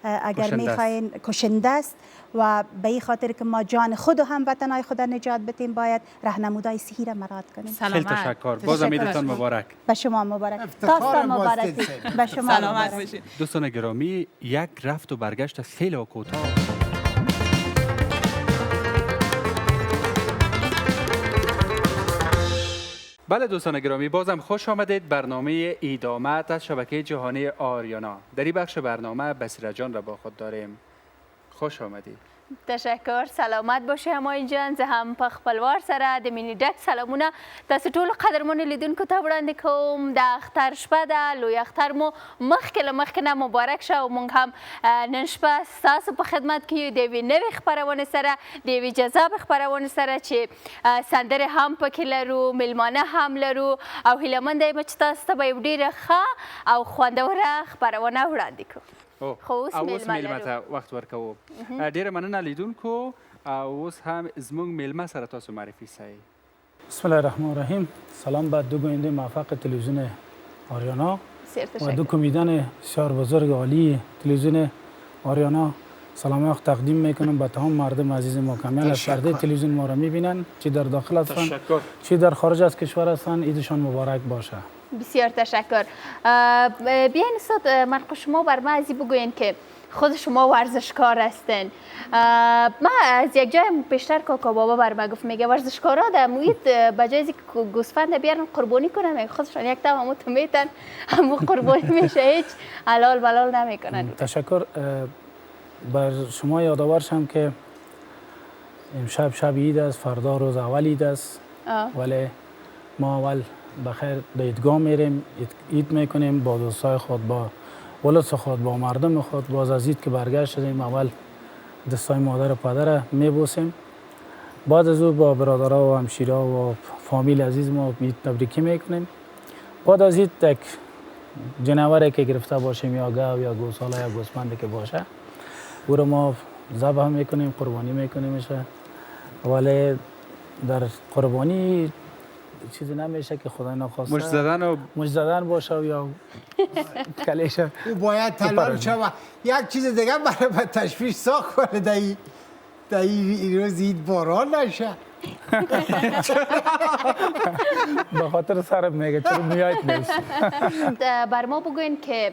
اگر میخواین کشنده است و به این خاطر که ما جان خود و هموطنای خود نجات بدیم باید راهنمودهای صحیح را مراعات کنیم خیلی تشکر بازم عیدتان مبارک به شما مبارک تاستا مبارک به شما سلامت باشید دوستان گرامی یک رفت و برگشت خیلی کوتاه بله دوستان گرامی بازم خوش آمدید برنامه ایدامت از شبکه جهانی آریانا در این بخش برنامه بصیره جان را با خود داریم خوش آمدید تشکر سلامت باشه همای جان زه هم په خپلوار سره د مینې ډک سلامونه تاسو ټولو قدرمنو لیدونکو ته وړاندې کوم د اختر شپه ده لوی اختر مو مخکې له مخکې نه مبارک شه او موږ هم نن شپه ستاسو په خدمت کې یو د یوې نوې خپرونې سره د یوې جذابې خپرونې سره چې سندرې هم پکې لرو میلمانه هم لرو او هیله منده یم چې تاسو ته به یو ډېره ښه او خوندوره خپرونه وړاندې کړو خو اوس میلمه ته وخت ورکوو ډیره مننه لیدونکو اوس هم زموږ میلمه سره تاسو معرفي سئ بسم الله الرحمن الرحیم سلام به دو گوینده موفق تلویزیون آریانا و دو کمیدن بسیار بزرگ عالی تلویزیون آریانا سلام تقدیم میکنم به تمام مردم عزیز ما که از پرده تلویزیون ما را میبینن چی در داخل هستند چی در خارج از کشور هستند عیدشان مبارک باشه بسیار تشکر بیاین استاد مرقو شما بر من ازی بگوین که خود شما ورزشکار هستین من از یک جای پیشتر کاکا بابا بر من گفت میگه ورزشکارا در محیط بجای که گوسفند بیارن قربانی کنن میگه خودشان یک دم همو میتن همو قربانی میشه هیچ حلال بلال نمیکنن تشکر بر شما یادآور شم که امشب شب عید است فردا روز اول عید است ولی ما اول بخیر به عیدگاه میریم عید میکنیم با دوستای خود با ولد خود با مردم خود باز از عید که برگشت شدیم اول دستای مادر و پدر میبوسیم بعد از او با برادرها و همشیرها و فامیل عزیز ما عید تبریکی میکنیم بعد از عید یک جنوری که گرفته باشیم یا گاو یا گوساله یا گوسفندی که باشه او رو ما ذبح میکنیم قربانی میکنیمشه ولی در قربانی چیزی نمیشه که خدا نخواسته مشت زدن باشه یا کلیشه او باید تلال شود یک چیز دیگه برای به تشویش ساخت کنه در این روز عید باران نشه به خاطر سرم میگه چرا میایید نیست بر ما بگوین که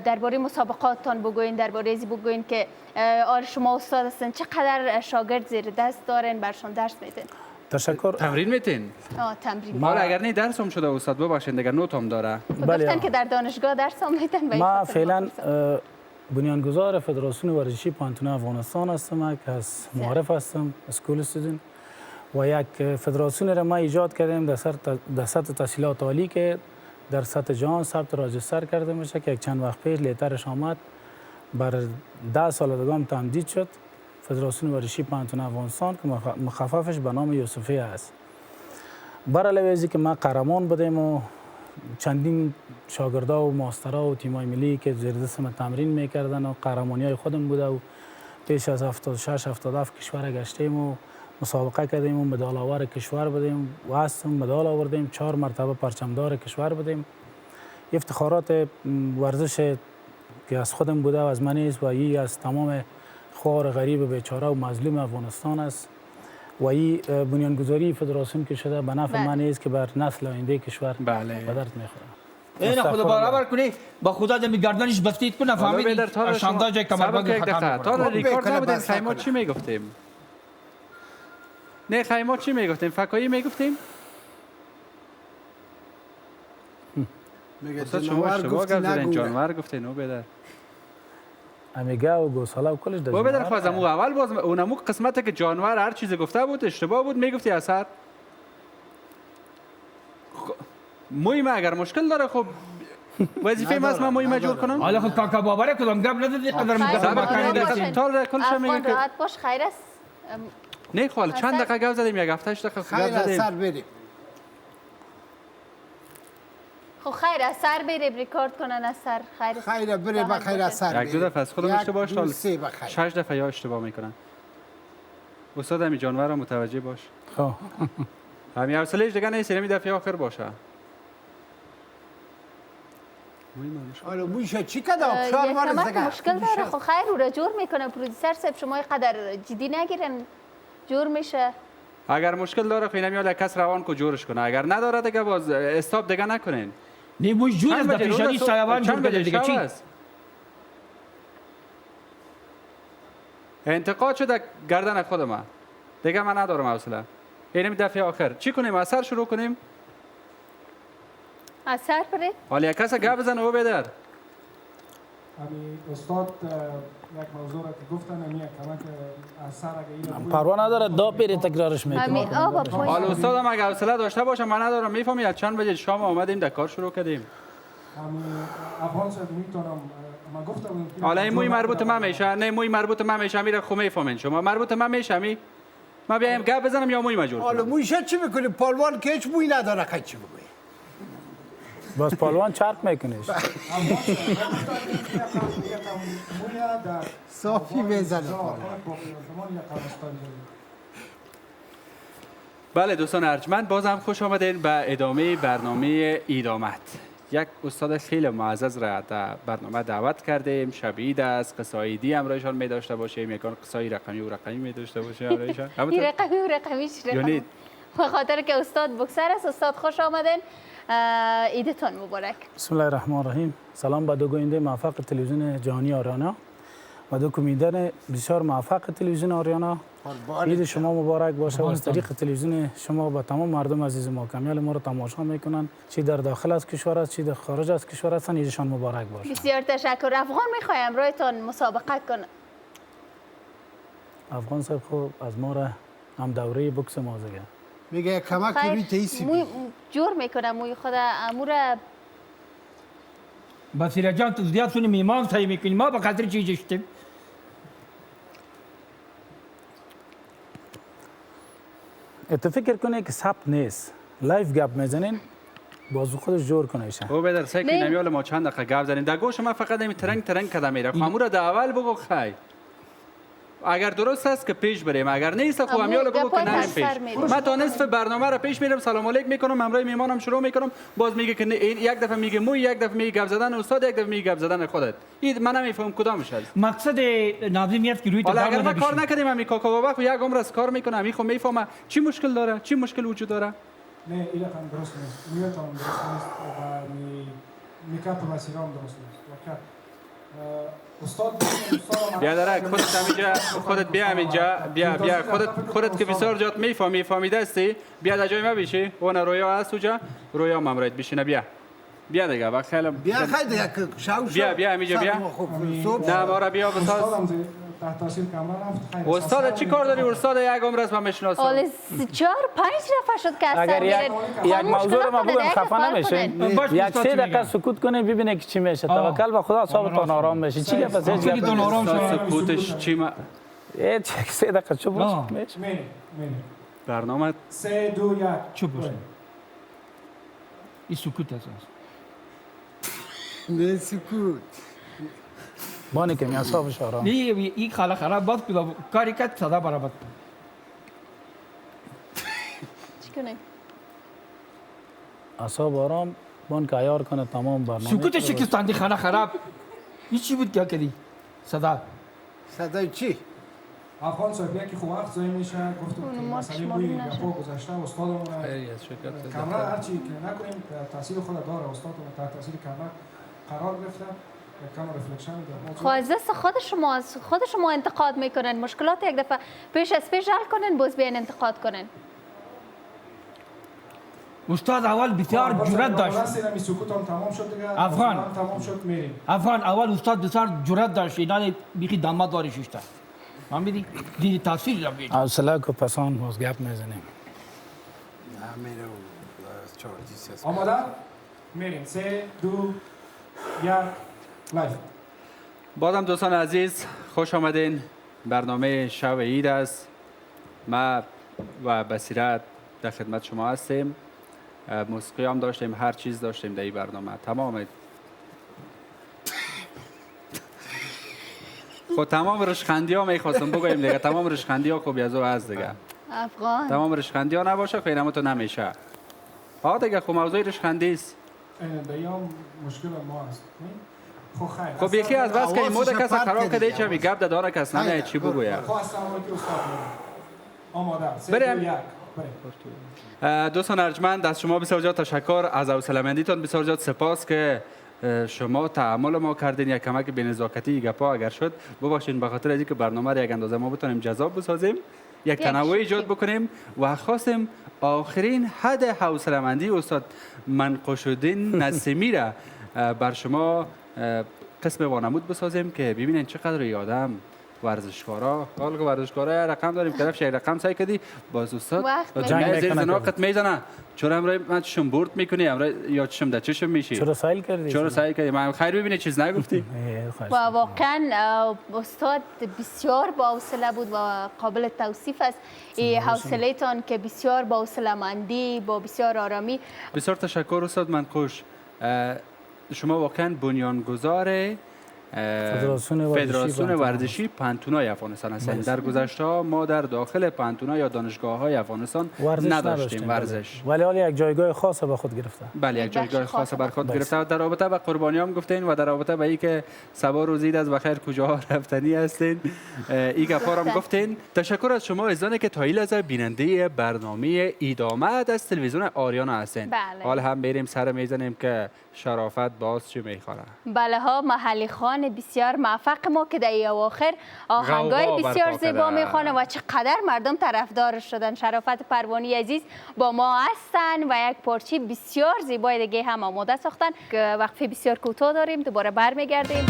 درباره مسابقاتتان بگوین درباره ازی بگوین که شما استاد هستین چقدر شاگرد زیر دست دارین برشان درس میدین تشکر تمرین میتین تمرین ما اگر نه درس هم شده استاد ببخشید دیگه نوت هم داره گفتن که در دانشگاه درس هم میدن ما فعلا بنیانگذار فدراسیون ورزشی پانتون افغانستان هستم که از معارف هستم اسکول استودنت و یک فدراسیون را ما ایجاد کردیم در سطح تحصیلات عالی که در سطح جهان ثبت راجستر کرده میشه که یک چند وقت پیش لیترش آمد بر 10 سال دیگه هم تمدید شد فدراسیون ورزشی پانتون افغانستان که مخففش به نام یوسفی است. برای لحاظی که ما قهرمان بودیم و چندین شاگردا و ماسترا و تیمای ملی که زیر دستم تمرین میکردن و قهرمانی‌های خودم بوده و پیش از 76 77 کشور گشتیم و مسابقه کردیم و مدال آور کشور بودیم و هستم مدال آوردیم 4 مرتبه پرچمدار کشور بودیم. افتخارات ورزش که از خودم بوده و از من است و این از تمام خوار غریب بیچاره و مظلوم افغانستان است و این بنیانگذاری فدراسیون که شده به نفع من است که بر نسل آینده کشور به درد میخوره. این خدا برابر کنی با خدا دمی گردنش بستید کنه فهمیدی شانداج کمربند ختم تا ریکورد نبودیم خیمات چی میگفتیم؟ نه خیمات چی میگفتیم؟ فکایی میگفتیم؟ میگه شما اشتباه کردین جانور گفتین نو بدر امیگه و گوساله و کلش با بدر خواستم او اول باز اونمو قسمتی که جانور هر چیز گفته بود اشتباه بود میگفتی اثر مویم اگر مشکل داره خب وظیفه ما است من مویم جور کنم. حالا خود کاکا باباره کدام گپ ندادی قدر میگم تا کلش میگه که راحت باش خیر است. نه خاله چند دقیقه گپ زدیم یک هفتهش دقیقه خیر است سر بریم. خب خیر از سر بریم ریکارد کنن از سر خیر است. خیر بره با خیر از سر یک دو دفعه از خودم اشتباه شد 6 دفعه یا اشتباه میکنن. استاد همین جانور رو متوجه باش. خب همین حوصله‌اش دیگه نیست همین دفعه آخر باشه. حالا مویشه چی کده آبشار مارز دیگه مشکل داره خب خیر او را جور میکنه پرودیسر صاحب شما قدر جدی نگیرن جور میشه. اگر مشکل داره خب اینم یک کس روان کو جورش کنه اگر نداره دیگه باز استاپ دیگه نکنین. نه موی جور است پیشانی سایوان جور بده دیگه چی؟ انتقاد شده گردن خود من دیگه من ندارم حوصله. اینم دفعه آخر چی کنیم اثر شروع کنیم؟ اثر برید؟ حالا یک کس گپ بزنه او بدر. امی استاد یک موضوع را که گفتن امی کمک اثر اگه این پروا نداره دا پیری تکرارش میکنه. حالا استاد هم اگه حوصله داشته باشه من ندارم میفهمی از چند بجه شام آمدیم در کار شروع کردیم. امی افغان صاحب میتونم ما گفتم حالا این موی مربوط من میشه نه موی مربوط من میشه میره خو میفهمین شما مربوط من میشه می ما بیایم گپ بزنم یا موی مجور. حالا مویشه چی میکنی پالوان که هیچ موی نداره خیلی چی بگویی؟ باز پالوان چرک میکنیش. صافی بزنه بله دوستان ارجمند بازم خوش آمدین به ادامه برنامه ایدامت. یک استاد خیلی معزز را در برنامه دعوت کردیم. شب عید است قصایدی همراهشان می داشته باشیم یکان قصای رقمی و رقمی می داشته باشه همراهشان. این رقمی و رقمیش یعنی به خاطر که استاد بکسر است. استاد خوش آمدین عیدتون مبارک. بسم الله الرحمن الرحیم. سلام به دو گوینده موفق تلویزیون جهانی آریانا و دو کمیدن بسیار موفق تلویزیون آریانا. عید شما مبارک باشه و از طریق تلویزیون شما به تمام مردم عزیز ما کمیل ما رو تماشا میکنن چی در داخل از کشور است چی در خارج از کشور هستن عیدشان مبارک باشه. بسیار تشکر. افغان میخوایم رایتان مسابقه کنه. افغان صاحب خوب از ما را هم دوره بکس مازگه میگه کمک روی تیسی جور میکنه موی خدا امور بسیره جان تو زیاد سونی میمان سعی میکنی ما به خاطر چی جشتیم ات فکر کنه که ثبت نیست لایف گپ میزنین بازو خودش جور کنه ایشان او بدر سه که نمیال ما چند دقیقه گپ زدیم در گوش ما فقط این ترنگ کده میره خامور در اول بگو خی اگر درست است که پیش بریم اگر نیست خب امیال بگو که نه پیش من تا نصف برنامه را پیش میرم سلام علیک میکنم امروز میمانم شروع میکنم باز میگه که یک دفعه میگه مو یک دفعه میگه گپ زدن استاد یک دفعه میگه گپ زدن خودت این من نمیفهم کدامش است مقصد ناظم است که روی حالا اگر ما کار یک عمر از کار میکنه امی خو میفهمه چی مشکل داره چی مشکل وجود داره نه ایله هم درست نیست نیت هم درست نیست و میکاپ مسیرام درست نیست بیا درک خودت همینجا خودت بیا همینجا بیا خودت که بسیار جات میفهمیده استی بیا در جای ما بیشی اون رویا هست اوجا رویا مامرایت بشینه بیا دیگه وقت خیلی بیا خیلی دیگه شاو بیا همینجا بیا نه ما را بیا بساز استاد چی کار داری استاد یک عمر است من میشناسم حالا 4-5 دفعه شد که اگر یک موضوع ما بگم خفه نمیشین یک 3 دقیقه سکوت کنین ببینید که چی میشه توکل به خدا صاحبتون آرام بشین چی گپ است سکوتش چی چک 3 دقیقه چوب آه. میشه میریم برنامه 3 2 1 چوب باشه این سکوت اساس نه سکوت بانی که میاسابش آرام این خاله خراب باز پیدا کاری کرد صدا برابر چی کنیم؟ اعصاب آرام بان که عیار کنه تمام برنامه سکوت شکستاندی خاله خراب این چی بود که کردی صدا صدای چی؟ افغان صاحب یکی خوب وقت ضایع میشه گفتم که ما مسئله شما بوی نشه. گپا گذاشته استادمون خیلی از شرکت کاملا هرچی که نکنیم تاثیر خود داره استادمون تحت تاثیر کاملا قرار گرفته کم رفلکشن در موضوع خب از دست خود شما انتقاد میکنن مشکلات یک دفعه پیش حل کنن باز بیان انتقاد کنن استاد اول بسیار جرأت داشت این سکوت هم تمام شد دیگه افغان. هم تمام شد میریم افغان اول استاد بسیار جرأت داشت اینا بیخی داماد داری ششته من دیدی تاثیر رو بید حوصله که پسان باز گپ میزنیم آماده میریم 3 2 1 لایف بازم دوستان عزیز خوش آمدین. برنامه شب عید است. ما و بصیرت در خدمت شما هستیم. موسیقی هم داشتیم، هر چیز داشتیم در این برنامه. تمام خب تمام رشخندی ها میخواستم بگویم دیگه. تمام رشخندی ها خوبی از او هست دیگه. افغان تمام رشخندی ها نباشه خیلی تو نمیشه. ها دیگه خب موضوع رشخندی است. این دیام مشکل ما است خب خیر خب یکی از بس که این موده کسی خراب کرده چه می گپ داره کس نه چی بگوید. خب السلام علیکم استاد آماده 3 بریم. 2 1 بریم دوستان ارجمند از شما بسیار زیاد تشکر، از حوصله‌مندیتون بسیار زیاد سپاس که شما تحمل ما کردین. یک کمک بی‌نزاکتی گپا اگر شد ببخشید به خاطر اینکه برنامه را یک اندازه ما بتونیم جذاب بسازیم، یک تنوع ایجاد بکنیم و خواستیم آخرین حد حوصله‌مندی استاد منقش‌الدین نسیمی را بر شما قسم وانمود بسازیم که ببینین چقدر یادم ورزشکارا حالا که ورزشکارا رقم داریم طرف شی رقم سعی کردی باز استاد جنگ زیر زناقت میزنه چرا امروز من چشم برد میکنی امروز یا چشم در چشم میشی چرا سایل کردی چرا سعی کردی من خیر ببینی چیز نگفتی و واقعا استاد بسیار با حوصله بود و قابل توصیف است این حوصله تان که بسیار با حوصله‌مندی با بسیار آرامی. بسیار تشکر استاد منقوش. شما واقعا بنیانگذار فدراسیون ورزشی پانتونای افغانستان هستند. در گذشته ما در داخل پانتونا یا دانشگاه های افغانستان نداشتیم ورزش، ولی حالا یک جایگاه خاص به خود گرفته. بله یک جایگاه خاص بر خود گرفته. در رابطه با قربانی هم گفتین و در رابطه با اینکه سبا روزید از بخیر کجاها رفتنی هستین این گپا هم گفتین. تشکر از شما عزیزانی که تا این لحظه بیننده برنامه ایدامت از تلویزیون آریانا هستین. حال هم بریم سر میزنیم که شرافت باز چی میخوره. بله ها محلی خان بسیار موفق ما که در اواخر آهنگای بسیار زیبا میخوانه و چقدر مردم طرفدار شدن. شرافت پروانی عزیز با ما هستن و یک پارچه بسیار زیبای دیگه هم آماده ساختن که وقفه بسیار کوتاه داریم دوباره برمیگردیم.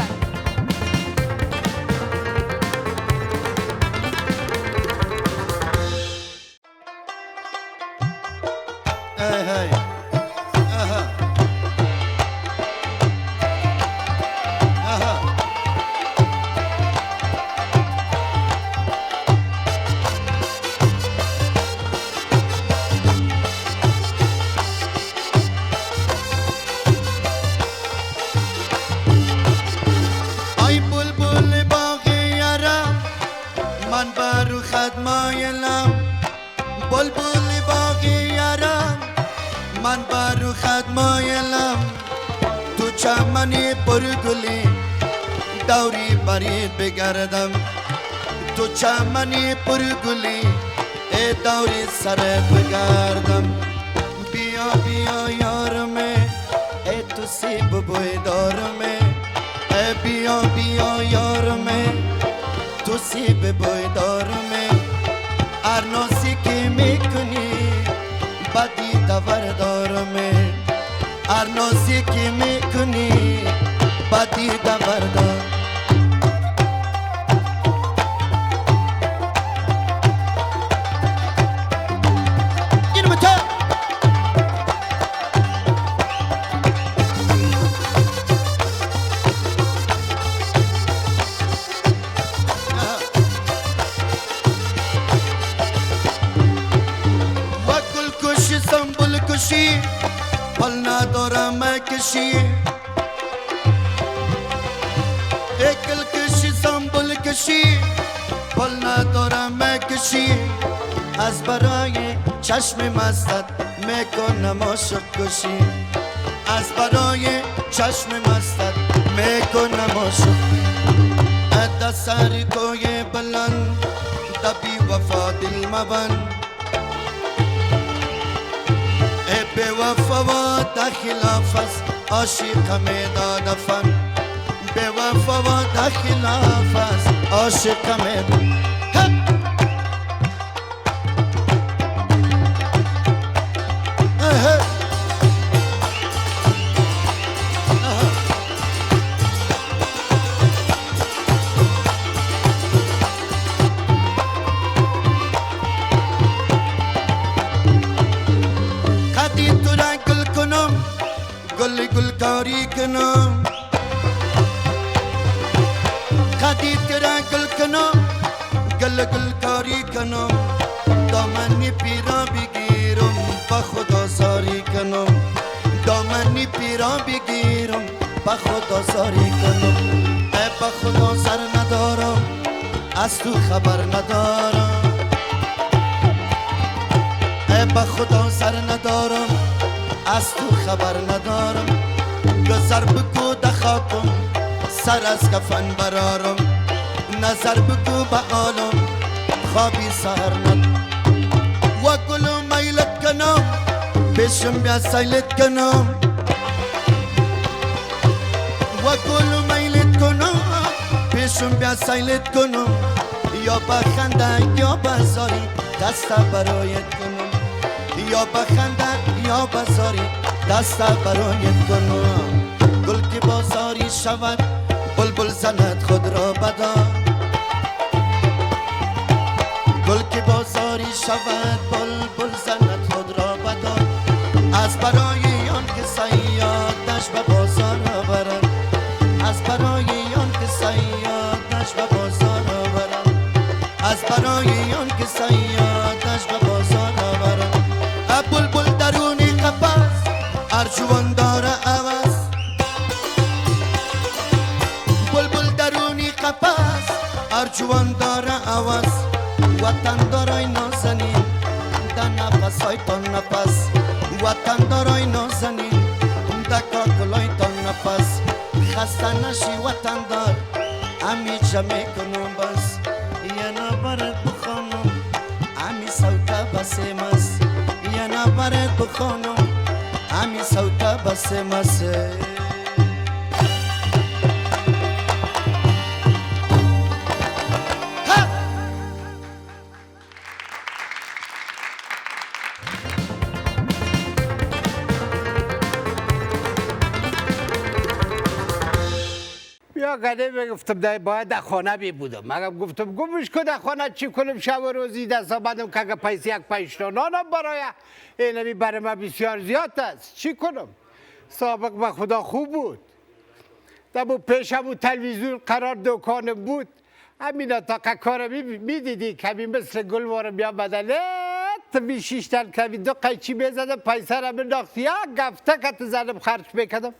چمنی پرگلی دوری برید بگردم تو چمنی پرگلی ای دوری سر بگردم بیا بیا یارمه ای تو سیب بوی دارمه ای بیا بیا یارمه تو سیب بوی دارمه ارناسی که میکنی بدی دور دارمه ارنازی که میکنی بدی دبردار اینو بتا گل کشی سنبول کشی پل ندارم مکشی از برای چشم مستت میکنم عاشق کشی از برای چشم مستت میکنم عاشق اد سر کوی بلند دبی وفا دل مبند ای بی وفا و در خلاف است عاشق میداد فن بی وفا و در خلاف است عاشق میداد گل کاری کنم خدی ترا گل کنم گل کاری کنم دامنی پیرا بگیرم با خدا ساری کنم دامنی پیرا بگیرم با خدا ساری کنم ای با خدا سر ندارم از تو خبر ندارم ای با خدا سر ندارم از تو خبر ندارم گذر بگو دخاکم سر از کفن برارم نظر بگو به عالم خوابی سهر ند و گلو میلت کنم پیشم بیا سیلت کنم و گلو میلت کنم پیشم بیا سیلت کنم یا بخنده یا بزاری دست برایت کنم یا بخنده یا بزاری دست برایت کنم گل که بازاری شود بلبل زند خود را بدا گل که بازاری شود بلبل زند خود را بدا از برای آن که صیادش به بازار آورد از برای آن که صیادش به بازار آورد از برای آن که صیادش به بازار آورد بلبل درونی قفس ارجوان داره عوض بلبل درونی قفس ارجوان داره عوض وطن دارای نازنین در نفس های تا نفس وطن دارای نازنین در کاکلای تا نفس خسته نشی وطن دار امی جمع کنم بس یه نبرد بخانم امی سوتا بسیم است یه نبرد بخانم امی سوتا بسیم است یا گده بگفتم باید در خانه بی بودم مگم گفتم گمش که در خانه چی کنم شب و روزی دست آمدم که اگه پیسی یک پیشتا نانم برای اینمی برای من بسیار زیاد است چی کنم سابق به خدا خوب بود دمو پیشم و تلویزیون قرار دکانم بود همین تا که کار میدیدی کمی مثل گلوار بیام بدلت بیشیشتن کمی دو قیچی میزدم پیسه را بنداخت یک گفته که تزنم خرج بکدم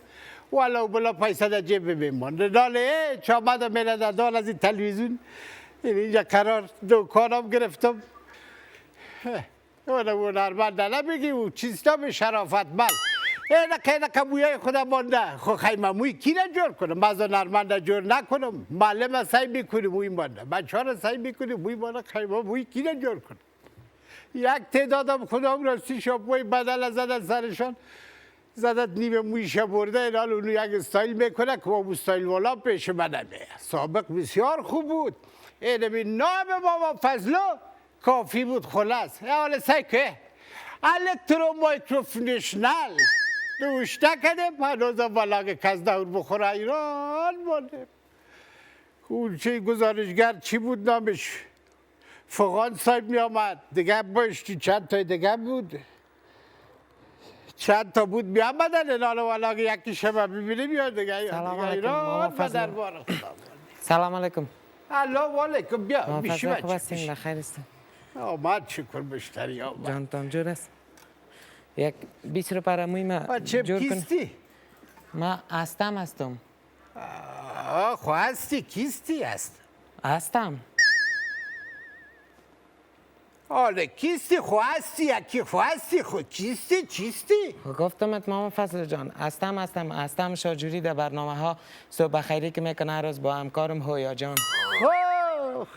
ولو بلا پیسه در جیب میماند داله چه آمدم میره در دال از این تلویزیون اینجا قرار دکانم گرفتم اونو نرمنده نمیگی او چیستا به شرافت من اینه که مویای خودم مانده خو خیمه موی کی را جور کنم مزا نرمنده جور نکنم معلم سعی میکنی موی مانده بچه ها را سعی میکنی موی مانده خیمه موی کی را جور کنم یک تعدادم خودم راستی شاپوی بدل زدن سرشان زدت نیمه مویشه برده این حال اونو یک استایل میکنه که با استایل والا پیش من نمیه سابق بسیار خوب بود اینمی نام بابا فضلو کافی بود خلاص حال سیکه الکترو مایکروفونشنل دوشته کدیم هنوزم والا که کس دور بخوره ایران بانده اون چه گزارشگر چی بود نامش فقان صاحب می آمد دیگه باشتی چند تای دیگه بود چند تا بود می آمدن این والا که یکی شما ببینیم یا دیگه سلام علیکم سلام علیکم الله و علیکم بیا بیشی بچه خوب هستیم بخیر هستیم آمد شکر مشتری آمد جانتان جور است یک 20 رو برای موی ما جور کن کیستی؟ ما هستم خو هستی کیستی است هستم. آره کیستی خو هستی یکی خو هستی خو کیستی چیستی گفتمت ماما فضل جان هستم شاجوری در برنامه ها صبح خیری که میکنه هر روز با همکارم هویا جان.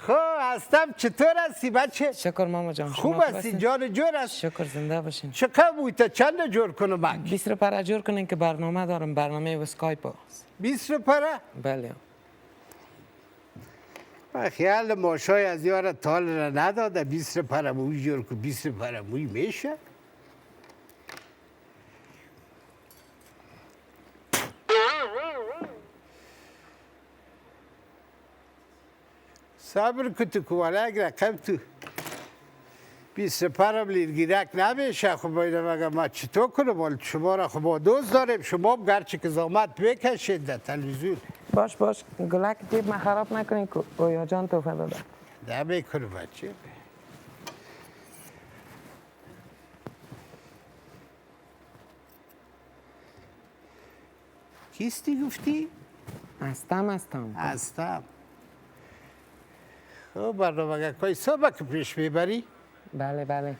خو هستم چطور هستی بچه؟ شکر ماما جان. خوب هستی جان جور است؟ شکر زنده باشین. چقدر بویتا چند جور کنم من؟ 20 روپره جور کنین که برنامه دارم، برنامه اسکایپ. 20 روپره؟ بله. من خیال ماشای از یار تال را نداده 20 روپره موی جور که 20 روپره موی میشه؟ صبر که تو کواله اگر رقم تو 20 روپره لیرگیرک نمیشه. خب باید مگه ما چطور کنم؟ شما را خب با دوست داریم، شما گرچه که زحمت بکشید در تلویزیون. باش گلک جیب ما خراب نکنین که اویا جان توفه داده. نمیکنه بچه. کیستی گفتی؟ هستم. خب برنامه که صبح که پیش میبری؟ بله.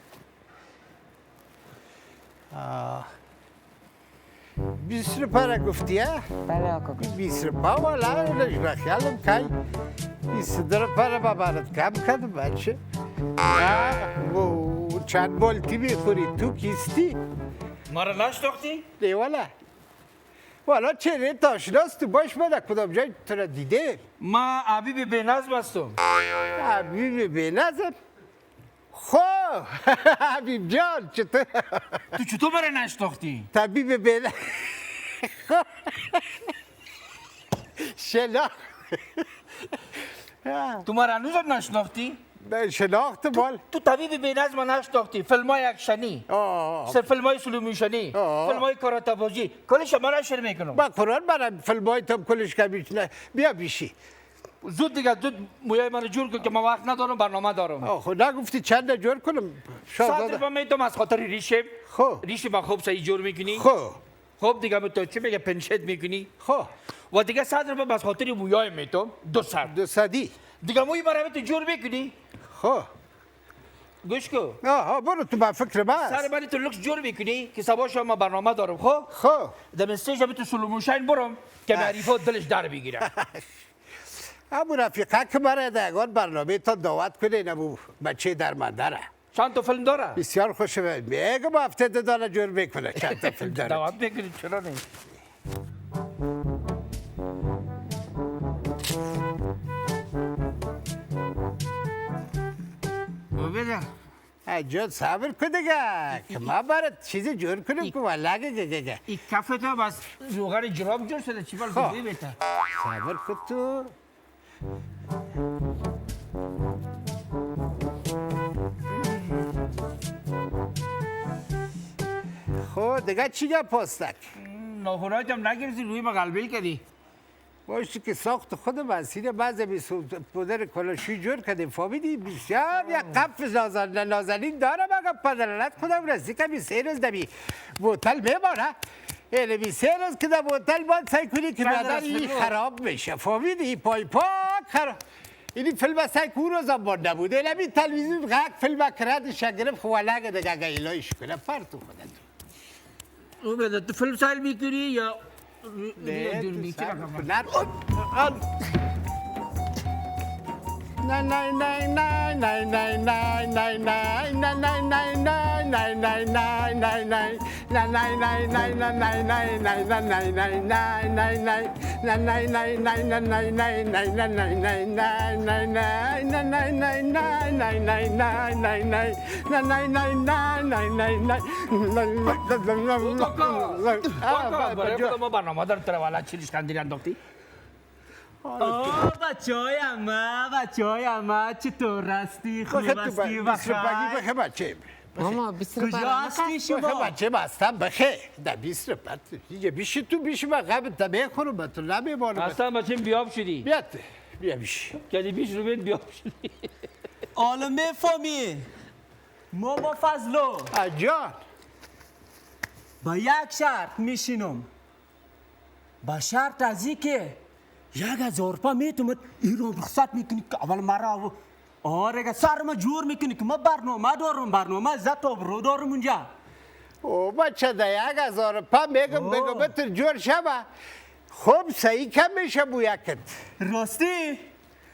20 روپره گفتی ها؟ بله آقا. 20 روپره والا نجمه خیالم که 22 روپره ببرد کم کردم بچه. چند بالتی میخوری تو کیستی؟ ما را نشناختی؟ نه والا چهره تاشناست تو باش بده کدام جای تو را دیده. ما عبیب بینظم هستم. عبیب بینظم؟ خب حبیب جان چطور؟ تو چطور برای نشناختی؟ طبیب بینظم شناخت. تو ما را هنوز هم نشناختی؟ شناخت مال تو طبیب بینظم نشناختی. فیلم های اکشنی، فیلم های سلومیشنی، فیلم های کاراتبازی کلش ما را شروع میکنم. با قرآن برم فیلم های تم کلش کمیش نه. بیا بیشی زود مویای من جور کن که ما وقت ندارم، برنامه دارم. خب نگفتی چند جور کنم؟ 100 روپیه میتونم از خاطر ریشه. خب ریشه ما خوب صحیح جور میکنی. خب دیگه تو چی میگه پنشت میکنی. خب و دیگه 100 روپیه از خاطر مویای میتونم 200 دیگه موی برای تو جور میکنی. خب گوش کن. برو تو با فکر بس. سر من تو لکس جور میکنی که سبا شما برنامه دارم. خب در استیج به تو سلوموشین برم که معرفت دلش در بگیره. همون رفیقه که برای دهگان برنامه تا دعوت کنه نمو بچه درمنده را. چند تا فیلم داره؟ بسیار خوشه. میگم هفته داره جور میکنه چند تا فیلم داره. دعوت بکنید چرا نه؟ ببینم جان صبر کن دیگه که ما برات چیزی جور کنیم که والا گه این کفت ها بس روغن جراب جور شده چی بال کنی بیتا صبر کن تو. خب دیگه چی گه پاستک؟ ناخونایت هم نگرسی روی ما قلبیل کردی. باشی که ساخت خود مسیر بعض پودر کلاشی جور کردیم فامیدی بسیار یک قفل نازنین داره مگه پدرلت خودم رسی که 3 روز دمی بوتل میمانه. یعنی 3 روز که در بوتل باید سعی کنی که بدن این خراب میشه فامیدی پای خراب. اینی فیلم سعی که اون روز هم بانده بود. اینمی تلویزیون غاق فیلم کردش گرفت خوالگه دیگه گیلایش کنه پر تو خودت. او بده تو فیلم سایل میکنی یا ما برنامه دارم تر والا چیلیش کندیری انداختی؟ بچه های اما چطور هستی؟ خوب هستی؟ بخیر بچه ماما 20 روپیه کجا هستی شما؟ بخیر بچه بستم بخیر در 20 روپیه بیشی تو بیشی من قبل تبه خورم به تو نمیبانم اصلا بچه بیاب شدی بیا بیشی کدی 20 روپیه بیاب شدی حالا میفهمی ماما فضلو جان با یک شرط میشینم با شرط از این که 1000 روپا میتونم این رو رخصت میکنی که اول مرا آره سرما جور میکنی که ما برنامه دارم برنامه عزت و برو دارم اونجا او بچه ده 1000 روپا میگم بگو بتر جور شبه خب صحیح کم میشه بویکت راستی؟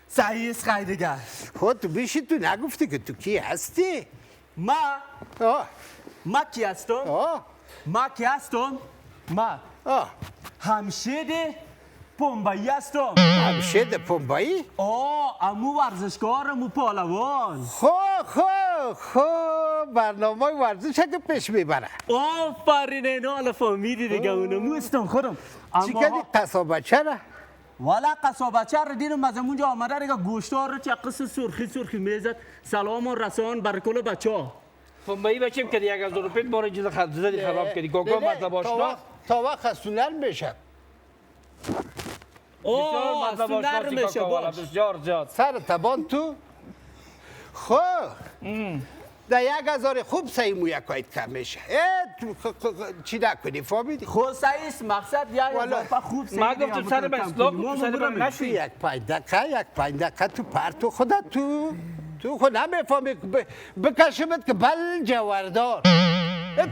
صحیح است خیلی دیگه خود تو بیشی تو نگفتی که تو کی هستی؟ ما کی هستم؟ ما کی هستم؟ ما همشید پنبایی هستم همشید پنبایی؟ امو ورزشکارم و پالوان برنامه ورزش که پیش میبره آفرین اینا حالا فهمیدی دیگه اونمو هستم خودم چی کردی قصابچه را؟ والا قصابچه را دیدم از اونجا آمده دیگه گوشتار رو چقص سرخی میزد سلام و رسان بر کل بچه ها پنبایی بچیم کردی 1000 روپیت باره جز زدی خراب کردی گاگا مطلب آشنا تا وقت خستونر میشه خستونر میشه باش بسیار زیاد سر تبان تو خب ده 1000 خوب سعی مویکایت کم میشه چی نکنی فهمیدی؟ خب سعی است مقصد 1000 روپا خوب سعی ما گفتم سر به اسلام تو سر به نشوی یک 5 دقیقه تو پرتو خودت تو خود نمیفهمی بکشمت که بل جوردار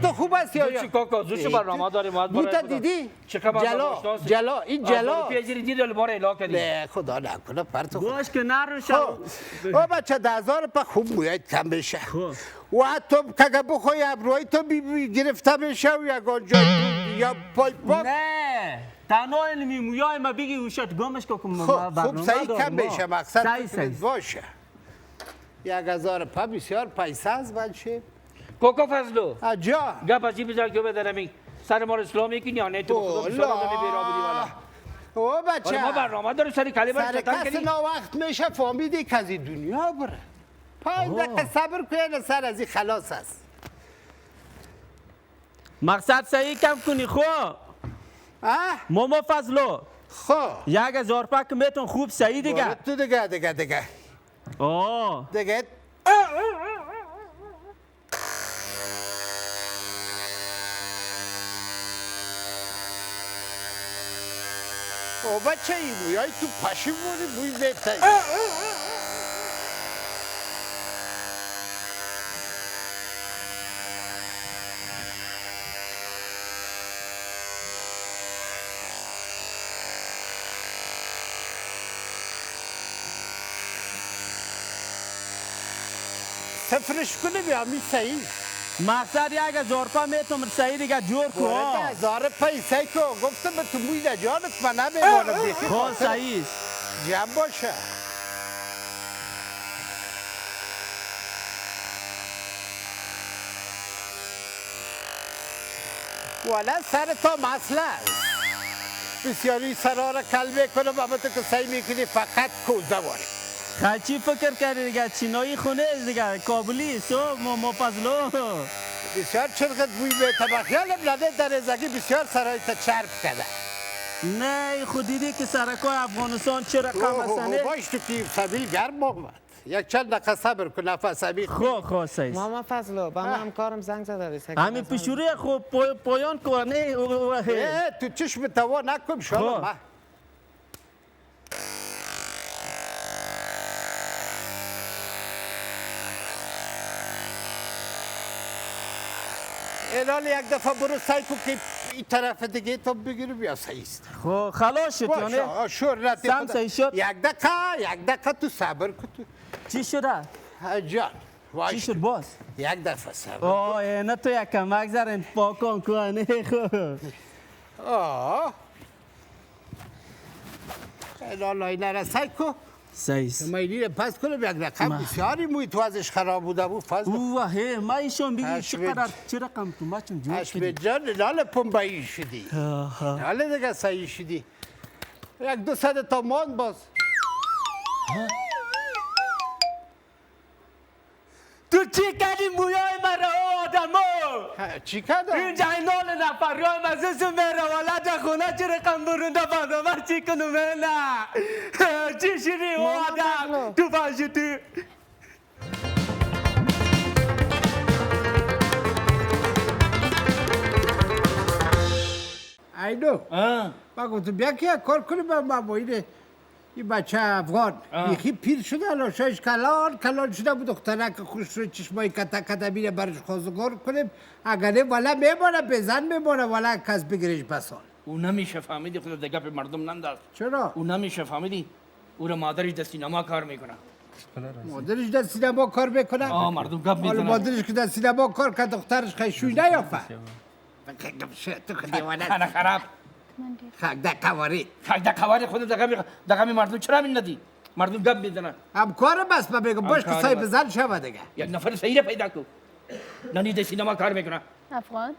تو خوب است یا چی کاکا زوش برنامه داریم بوتا دیدی؟ جلا این جلا پیجری دیدل باره اله کردی نه خدا نکنه پرتو باش که نروشم او بچه 10,000 روپا خوب موید کم بشه و حتی که بخوای ابروهای تو گرفته بشه و یکان جا یا پای پاک نه تنها علمی مویای ما بگی اوشت گمش که خوب سعی کم بشه مقصد باشه 1000 روپا بسیار پیسه از بچه کوکو فضلو جا گپ از این بزرگ جو بدنمی سر ما رو اسلامی کنی یا نه تو خدا بسیار نمی بیرا بودی والا او بچه ما برنامه داریم سری کلی سر کس وقت میشه فهمیدی که از این دنیا بره 5 دقیقه صبر کنه سر از این خلاص است مقصد صحیح کم کنی خو ماما فضلو خو 1000 روپا که میتون خوب صحیح دیگه تو دیگه دیگه او بچه این بویای تو پشی بودی بوی بهتری سفرش کنیم یا می صحیح مقصد 1000 روپا میتونم صحیح دیگه جور کو 1000 پیسه کو گفتم به تو موی جانت من نمیمانم بیخی خب صحیح جمع باشه والا سر تا مسئله است بسیاری سرها را کل میکنم اما تو که سعی میکنی فقط کوزه واری چی فکر کردی دیگه چینایی خونه است دیگه کابلی سو ماما فضلو بسیار چرخت بوی به خیالم نده در ازگی بسیار سرهای تا چرب کده نه خود دیدی که سرکای افغانستان چه رقم هستنه باش تو که سبیل گرم آمد یک چند دقیقه صبر کن نفس سبیل خب سیست ماما فضلو با من همکارم زنگ زده همین پیشوری خوب پایان کنه تو چشم توا نکن شالا الان یک دفعه برو سعی کن که این طرف دیگه تو بگیری بیا سعیست خب خلاص شد یعنی شور نتی سم سعی شد یک دقیقه تو صبر کن تو چی شده؟ جان چی شد باز؟ یک دفعه صبر نه تو یک کمک زرن پاکان کنه خب الان اینه را سعی کن سیست مایلی پس کنم یک رقم بسیاری موی تو ازش خراب بوده بود فضل اوه ما ایشون بگی چقدر چه رقم تو ما چون جور شدی جان لال پنبایی شدی لال دیگه سعی شدی 100 تا مان باز تو چی کردی مویای مرا آدمو چی کردم؟ اینجا اینال نفرهای مزه میره ولد خونه چه رقم برونده برنامه چی کنم نه چی شدی او آدم تو فاشتی اینو من گفتم بیا که یک کار کنیم با این بچه افغان یکی پیر شده الان شایش کلان شده بود دخترک خوش رو چشمای کتا میره برش خوازگار کنیم اگره والا میمانه بزن میمانه والا کس بگیرش بسال او نمیشه فهمیدی خدا دیگه به مردم ننداز. چرا؟ او نمیشه فهمیدی او را مادرش در سینما کار میکنه. مادرش در سینما کار میکنه؟ مردم گپ میزنن. حالا مادرش که در سینما کار که دخترش خیشوی نیافه تو خودی والا خانه خراب خاک در قواری خود دقمی مردم چرا می ندی؟ مردم گپ میزنن. همکار بس من بگم باش که سای بزن شوه دیگه یک نفر صحیح پیدا کو نانی در سینما کار میکنه. افغان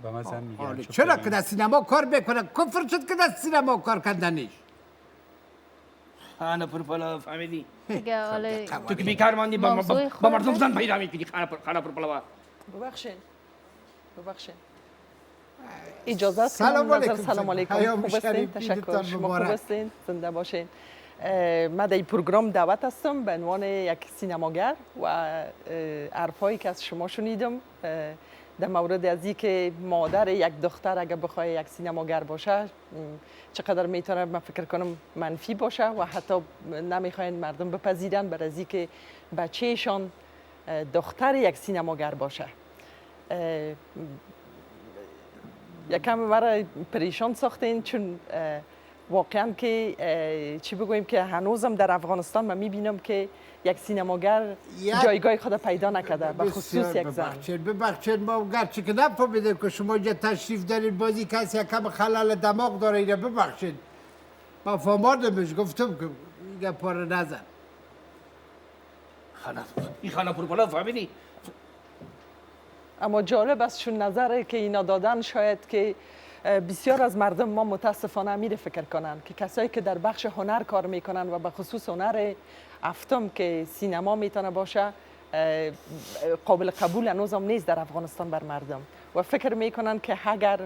با من زن میگیرم. چرا که در سینما کار میکنه کفر شد که در سینما کار کردنش خانه پرپلا فهمیدی؟ دیگه حالا تو که بیکار ماندی با مردم زن پیدا میکنی خانه پرپلا. ببخشین اجازه است سلام علیکم. سلام علیکم. خوب هستین؟ تشکر. شما خوب هستین؟ زنده باشین. من در این پروگرام دعوت هستم به عنوان یک سینماگر و حرفایی که از شما شنیدم در مورد از اینکه مادر یک دختر اگر بخواد یک سینماگر باشه چقدر میتونه من فکر کنم منفی باشه و حتی نمیخواین مردم بپذیرن برای از اینکه بچه‌شان دختر یک سینماگر باشه. یکم مرا پریشان ساختین چون واقعا که چی بگویم که هنوزم در افغانستان من میبینم که یک سینماگر جایگاه خود پیدا نکرده به خصوص یک زن. ببخشید ما گرچه که نفهمیدیم که شما اینجا تشریف دارید بازی کسی یکم خلال دماغ داره اینه ببخشید ما فهماندمش گفتم که اینگه پاره نزن این خانه پرپلا فهمیدی؟ اما جالب است چون نظره که اینا دادن شاید که بسیار از مردم ما متاسفانه میره فکر کنن که کسایی که در بخش هنر کار میکنن و به خصوص هنر افتم که سینما میتونه باشه قابل قبول هنوزم نیست در افغانستان بر مردم و فکر میکنن که اگر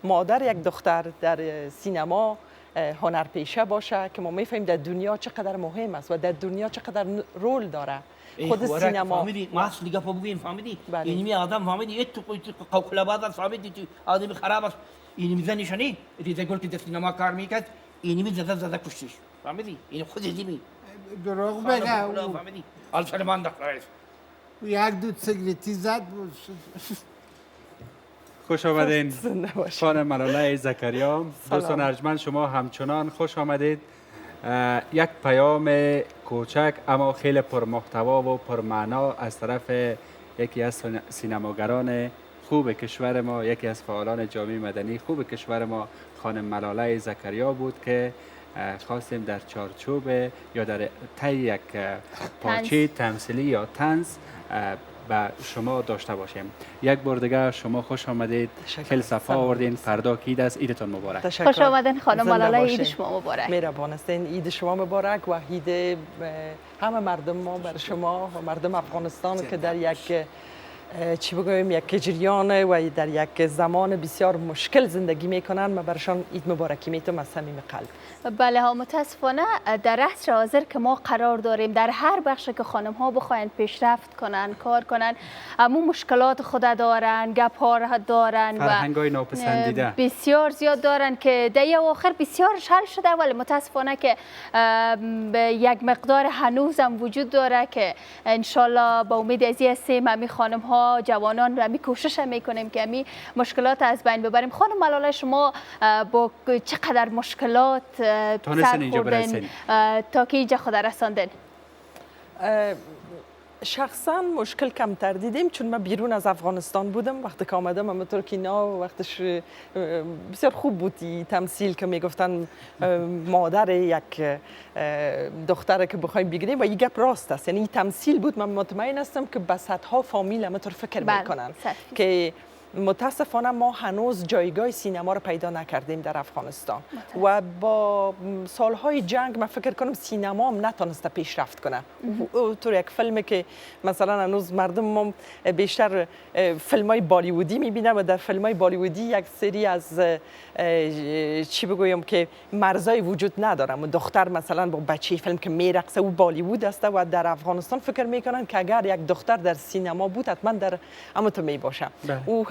مادر یک دختر در سینما هنرپیشه باشه که ما میفهمیم در دنیا چقدر مهم است و در دنیا چقدر رول داره خود سینما. فهمیدی ما اصل دیگه بگویم فهمیدی اینمی آدم فهمیدی تو قوقلباز است فهمیدی تو آدمی خراب است اینمی زنش نی دیگه گل که در سینما کار میکرد اینمی زده کشتیش فهمیدی این خود دیمی دروغ بگه فهمیدی آل سلمان دختر یک دو سیگریتی زد خوش آمدین خانم ملاله زکریا. دوستان ارجمند شما همچنان خوش آمدید. یک پیام کوچک اما خیلی پرمحتوا و پرمعنا از طرف یکی از سینماگران خوب کشور ما، یکی از فعالان جامعه مدنی خوب کشور ما، خانم ملاله زکریا بود که خواستیم در چارچوب یا در طی یک پارچه تمثیلی یا طنز به شما داشته باشیم. یک بار دیگه شما خوش آمدید، خیلی صفا آوردین. فردا که عید است، عیدتان مبارک. خوش آمدین خانم ملاله، عید شما مبارک. مهربان هستین، عید شما مبارک و عید همه مردم ما بر شما و مردم افغانستان که در یک چی بگویم یک جریان و در یک زمان بسیار مشکل زندگی میکنن. من برشان عید مبارکی میتونم از صمیم قلب. بله ها، متاسفانه در عصر حاضر که ما قرار داریم در هر بخش که خانم ها بخواین پیشرفت کنن کار کنن اما مشکلات خود دارن، گپ ها دارن فرهنگای ناپسندیده بسیار زیاد دارن که در آخر بسیارش حل شده ولی متاسفانه که یک مقدار هنوزم وجود داره که انشالله با امید ازی هستیم همی خانم ها جوانان همی کوشش میکنیم که همی مشکلات از بین ببریم. خانم ملاله شما با چقدر مشکلات تانستین اینجا برسین تا که اینجا خود رساندن؟ شخصا مشکل کمتر دیدیم چون من بیرون از افغانستان بودم وقتی که آمدم. همونطور که اینا وقتش بسیار خوب بود تمثیل که میگفتن مادر یک دختره که بخوایم بگیریم و این گپ راست است. یعنی این تمثیل بود. من مطمئن هستم که به صدها فامیل همونطور فکر میکنن که متاسفانه ما هنوز جایگاه سینما رو پیدا نکردیم در افغانستان و با سالهای جنگ من فکر کنم سینما هم نتونسته پیشرفت کنه. طور یک فیلمی که مثلا هنوز مردم ما بیشتر فیلم های بالیوودی میبینن و در فیلم های بالیوودی یک سری از چی بگویم که مرزای وجود ندارم. دختر مثلا با بچه فیلم که میرقصه او بالیوود است و در افغانستان فکر میکنن که اگر یک دختر در سینما بود حتما در همونطور می باشه. او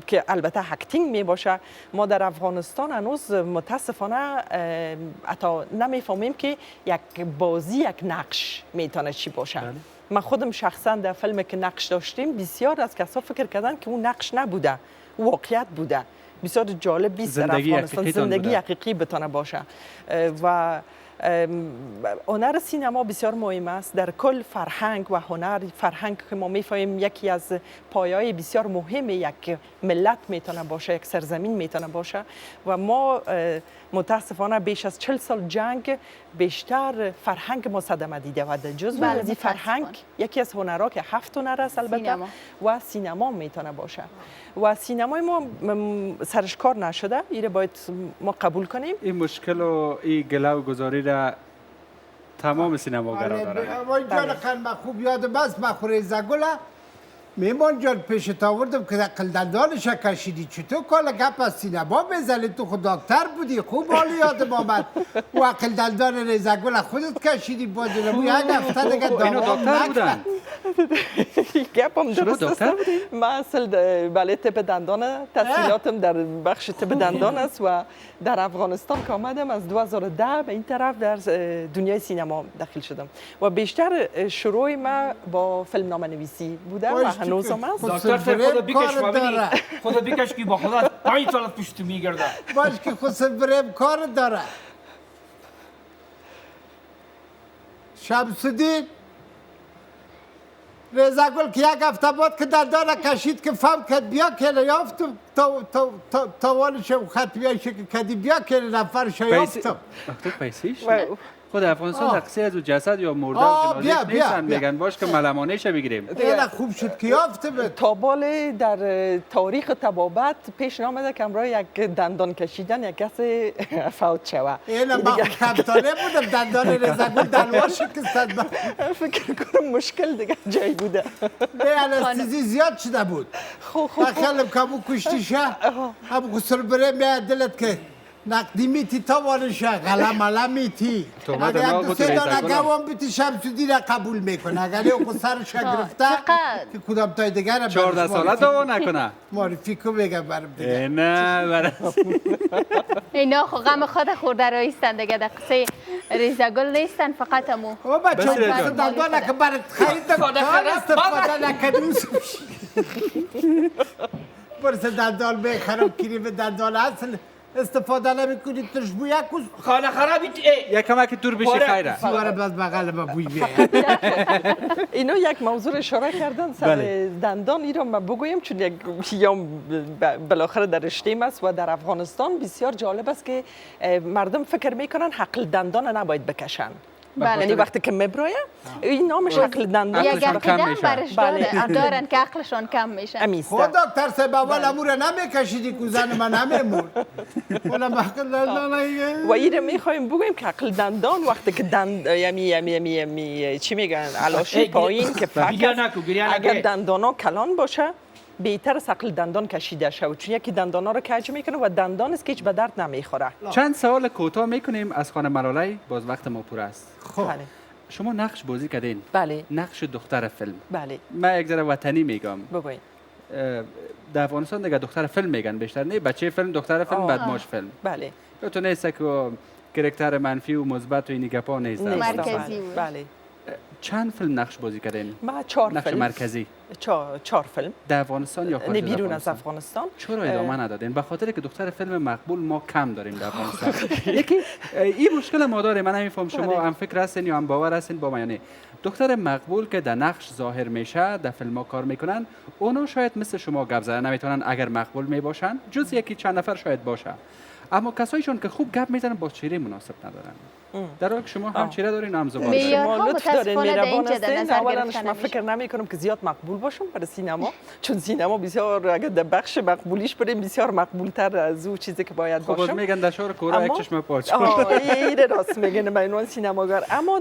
که البته اکتینگ می باشه. ما در افغانستان هنوز متاسفانه حتی نمیفهمیم که یک بازی یک نقش میتونه چی باشه. من خودم شخصا در فیلمی که نقش داشتیم بسیار از کسا فکر کردن که اون نقش نبوده، واقعیت بوده. بسیار جالب بیست در افغانستان زندگی حقیقی بتونه باشه. و هنر سینما بسیار مهم است در کل فرهنگ و هنر. فرهنگ که ما میفهمیم یکی از پایه‌های بسیار مهم یک ملت میتونه باشه، یک سرزمین میتونه باشه. و ما متاسفانه بیش از 40 سال جنگ بیشتر فرهنگ ما صدمه دیده و در جزء از این فرهنگ یکی از هنرها که 7 هنر است البته و سینما میتونه باشه. و سینمای ما سرش کار نشده، اینو باید ما قبول کنیم. این مشکل و این گله و گذاری را تمام سینماگرا دارن. وای جان خان من خوب یادم است من خوریزه گله میمان جان پیشت آوردم که عقل دندانش کشیدی چطور کالا گپ از سینما بزنی تو خود دکتر بودی خوب حالی یادم آمد و عقل دندان ریزگل خودت کشیدی بازی یک هفته دیگه دوام نکرد. گپم درست است. من اصل بله طب دندان تحصیلاتم در بخش طب دندان است و در افغانستان که آمدم از 2010 به این طرف در دنیای سینما داخل شدم و بیشتر شروع ما با فیلم نامه نویسی بوده و هنوز هم است. دکتر خود بیکش فهمیدی خود بیکش که با خدا 5 سال پشت میگرده. باش که خود بریم کار داره. شمس‌الدین رضاگل که یک هفته بعد که دندان کشید که فهم کرد بیا که یافتم توانش خط بیایش که کدی بیا که نفرش یافتم. دکتر پیسیش؟ خود افغانستان تقصیر از جسد یا مرده و جنازه نیستن میگن باش که ملمانه شه بگیریم. اینا خوب شد که یافتم. تابال در تاریخ طبابت پیش آمده که امرای یک دندان کشیدن یک کس فوت شوه. اینا من کمتانه بودم دندان رضاگل دلواش کستد. فکر کنم مشکل دیگه جایی بوده. نه انستیزی زیاد شده بود. خیلی کمو کشتی شه هم خسر بره میاد دلت که نقدی میتی توانشه غلم میتی اگر یک دو سه دانه گوام بیتی شمس‌الدین را قبول میکنه اگر او سرش گرفته که کدام تای دیگر را 14 ساله دوا نکنه معرفی کو بگم برم دیگه نه اینا خو غم خود خورده رایستن دیگه در قصه ریزگل نیستن فقط امو او بچه برسه دندانه که برات خریدم کار استفاده نکردیم برسه دندان بخرم کریم دندان اصل استفاده نمی‌کنید توش بوی کوز خانه خرابی یک کمک دور بشه خیره سوار بس بغل ما بوی بیاد اینو یک موضوع اشاره کردن سر دندان ایران ما بگویم چون یک یا بالاخره در رشته است و در افغانستان بسیار جالب است که مردم فکر میکنن حقل دندان نباید بکشن. یعنی وقتی که میبرویه این نامش عقل دندان یک عقیدم برش دارن که عقلشان کم میشه. خود دکتر صاحب اول امور نمیکشیدی که زن من نمیمون اونم عقل دندان و این میخوایم بگویم که عقل دندان وقتی که یعنی چی میگن علاشی پایین که اگر دندانا کلان باشه بهتر است عقل دندان کشیده شود چون یکی دندانا رو کج میکنه و دندان است که هیچ به درد نمیخوره. چند سوال کوتاه میکنیم از خانم ملاله باز وقت ما پر است. خب شما نقش بازی کردین؟ بله. نقش دختر فیلم. بله. من یک ذره وطنی میگم. بگوین. در افغانستان دیگه دختر فیلم میگن بیشتر نه بچه فیلم دختر فیلم بدماش فیلم. بله. تو نیست که کرکتر منفی و مثبت و این گپا نیست. مرکزی بود. بله. چند فیلم نقش بازی کردین؟ ما 4 فیلم. نقش مرکزی. 4 فیلم. در افغانستان یا خارج بیرون از افغانستان؟ چرا ادامه ندادین؟ به خاطر که دختر فیلم مقبول ما کم داریم در افغانستان. یکی این مشکل ما داره من نمیفهم شما هم فکر هستین یا هم باور هستین با من یعنی دختر مقبول که در نقش ظاهر میشه در فیلم ها کار میکنن اونا شاید مثل شما گپ زدن نمیتونن اگر مقبول میباشن جز یکی چند نفر شاید باشه اما کسایشون که خوب گپ میزنن با چهره مناسب ندارن در حالی که شما هم چهره دارین هم زبان شما لطف دارین مهربان هستین اولا من فکر نمی کنم که زیاد مقبول باشم برای سینما چون سینما بسیار اگر در بخش مقبولیش بریم بسیار مقبول تر از اون چیزی که باید باشم خب میگن در شهر کورا یک چشم پاچ این راست میگن به عنوان سینماگر اما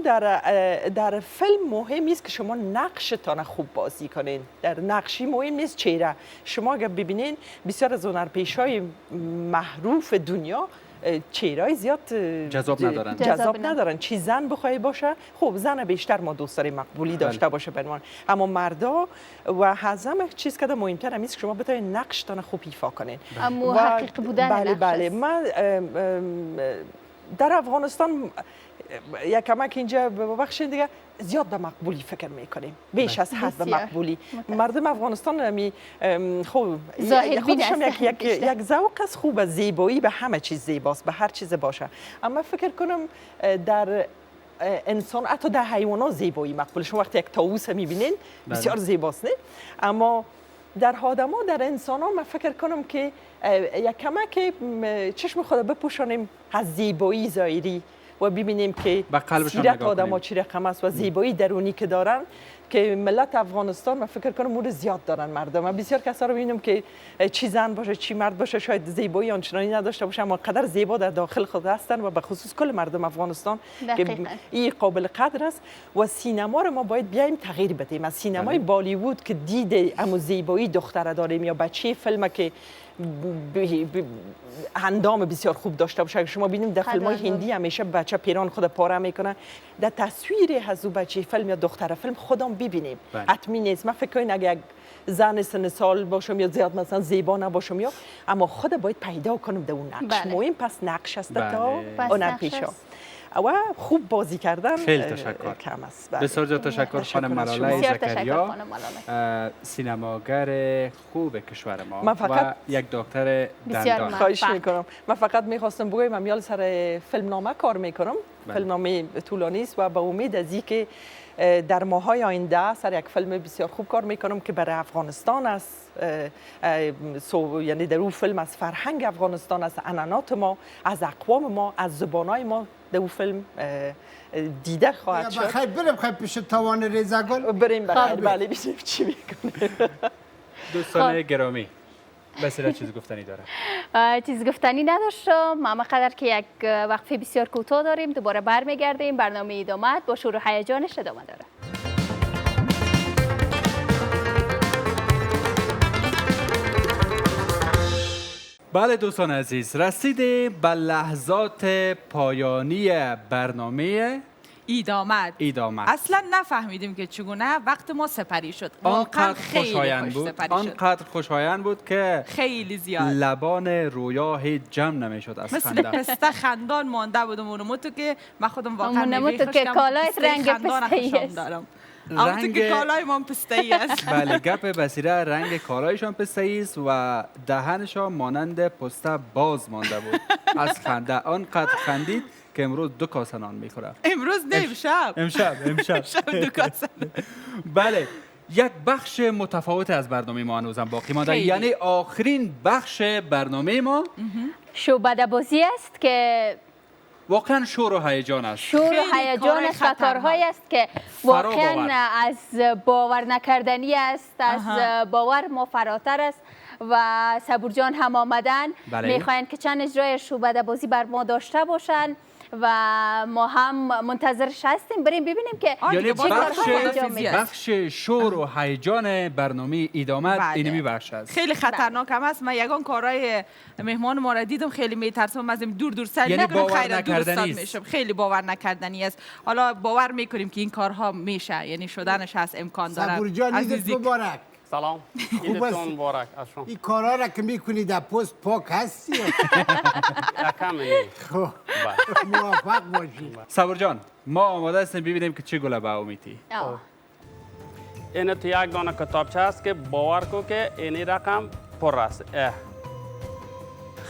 در فیلم مهم است که شما نقشتان خوب بازی کنین در نقشی مهم نیست چهره شما اگر ببینین بسیار از هنرپیشای معروف دنیا چهرهای زیاد جذاب ندارن. جذاب ندارن. چی زن بخوای باشه، خب زن بیشتر ما دوست داریم مقبولی داشته باشه بنوان، اما مردا و حزم چیز که مهمتر همیست که شما بتونید نقشتان خوب ایفا کنین. اما حقیقی بودن بله بله. من در افغانستان یک کمک اینجا ببخشید دیگه زیاد به مقبولی فکر میکنیم، بیش از حد به مقبولی. مردم افغانستان می خب خودشم یک ذوق از خوب زیبایی، به همه چیز زیباست، به هر چیز باشه. اما فکر کنم در انسان حتی در حیوانات زیبایی مقبول. شما وقتی یک طاووس میبینین بسیار زیباست نه؟ اما در آدما در انسان ها من فکر کنم که یک کمک چشم خود بپوشانیم از زیبایی ظاهری و ببینیم که سیرت آدما چی رقم است و زیبایی درونی که دارن، که ملت افغانستان من فکر کنم مورد زیاد دارن مردم. من بسیار کسا رو میبینم که چی زن باشه چی مرد باشه شاید زیبایی آنچنانی نداشته باشه، اما قدر زیبا در داخل خود هستن و به خصوص کل مردم افغانستان که این قابل قدر است. و سینما رو ما باید بیایم تغییر بدیم. از سینمای بالیوود که دیده امو زیبایی دختره داریم یا بچه فیلم که اندام بسیار خوب داشته باشه، شما ببینیم در فیلم‌های هندی همیشه بچه پیران خود پاره میکنه، در تصویر از او بچه فیلم یا دختر فیلم خودم ببینیم. حتمی نیست. من فکر کنم اگه زن سن سال باشم یا زیاد مثلا زیبا نباشم یا اما خود باید پیدا کنم در اون نقش. مهم پس نقش است تا هنر پیشا و خوب بازی کردن. خیلی تشکر. کم است. بسیار تشکر خانم ملاله زکریا، سینماگر خوب کشور ما و یک دکتر دندان. خواهش میکنم. من فقط میخواستم بگم من میال سر فیلمنامه کار میکنم. فیلمنامه طولانی است و به امید از اینکه در ماهای آینده سر یک فیلم بسیار خوب کار میکنم که برای افغانستان است، یعنی در اون فیلم از فرهنگ افغانستان، از عنعنات ما، از اقوام ما، از زبانهای ما در اون فیلم دیده خواهد شد. بخیر بریم پیش تاوان ریزگل. بریم بخیر. بله ببینیم چی میکنه. دوستان گرامی بسیار چیز گفتنی داره؟ چیز گفتنی نداشتم، اما قدر که یک وقفه بسیار کوتاه داریم دوباره برمیگردیم. برنامه ادامه با شور و هیجانش ادامه داره. بله دوستان عزیز، رسیده به لحظات پایانی برنامه ایدامت. اصلا نفهمیدیم که چگونه وقت ما سپری شد. آنقدر خوشایند بود، آنقدر خوشایند بود که خیلی زیاد لبان رویا هیچ جمع نمیشد از خنده. مثل پسته خندان مانده بودم. اونمو تو که من خودم واقعا نمیخوشم که کالایت رنگ پسته است. رنگ که کالای ما پسته ای است. بله گپ بصیره رنگ کالایشان پسته ای است و دهنشان مانند پسته باز مانده بود از خنده. آنقدر خندید که امروز 2 کاسه نان میخوره. امروز نه امشب 2 کاسه. بله یک بخش متفاوت از برنامه ما هنوزم باقی مانده، یعنی آخرین بخش برنامه ما شعبده بازی است که واقعا شور و هیجان است. شور و هیجان است و کارهایی است که واقعا از باور نکردنی است، از باور ما فراتر است و صبور جان هم آمدن. میخواین که چند اجرای شعبده بازی بر ما داشته باشن و ما هم منتظرش هستیم. بریم ببینیم که یعنی بخش شور و هیجان برنامه ایدامت اینمی بخش است. خیلی خطرناک هم است. من یگان کارهای مهمان ما را دیدم خیلی میترسم از این دور سر یعنی نکنم خیر دور میشم. خیلی باور نکردنی است. حالا باور میکنیم که این کارها میشه، یعنی شدنش هست، امکان داره. صبور جان عیدت مبارک. سلام، عیدتون مبارک. این کارها را که میکنی در پست پاک هستی؟ خب موفق باشی. صبور جان ما آماده هستیم ببینیم که چه گله به امیتی. این تو یک دانه کتابچه است که باور کو که این رقم پر است.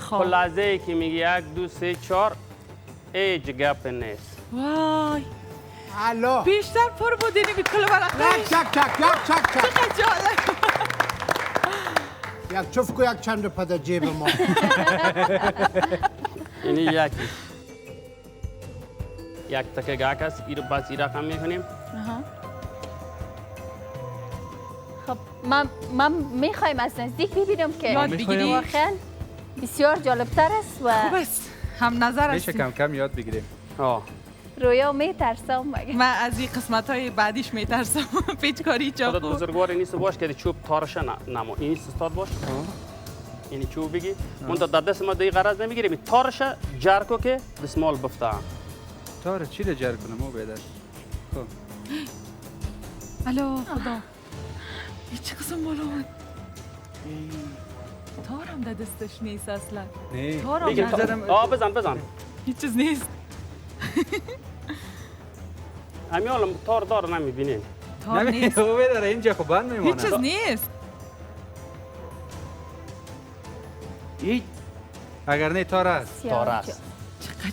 خلاصه ای که میگی 1 2 3 4 هیچ گپ نیست. وای الو بیشتر پر بود اینی بیکل برای یک یک چفکو یک چند رو پده جیب ما. اینی یکی یک تکه گاک است. این رو باز این رقم میکنیم. خب من میخوایم از نزدیک ببینم که یاد بگیریم. واقعا بسیار جالبتر است و خوب است. هم نظر میشه کم کم یاد بگیریم. رویا میترسم مگه. من از این قسمت های بعدیش میترسم. پیچکاری چاقو خودت بزرگواری نیست باش که چوب تارش نمو. این نیست استاد باش. یعنی چوب بگی اون در دست ما دیگه غرض نمیگیریم تارش جر کو که دسمال بفته تار چی رو جر کنم او بیدر خب الو خدا این چه قسم بالا بود تارم در دستش نیست اصلا نه تارم بزن هیچ چیز نیست همین حالا تار دار نمیبینین تار نیست او بیدر اینجا خب بند میمانه هیچ چیز نیست اگر نه تار است چقدر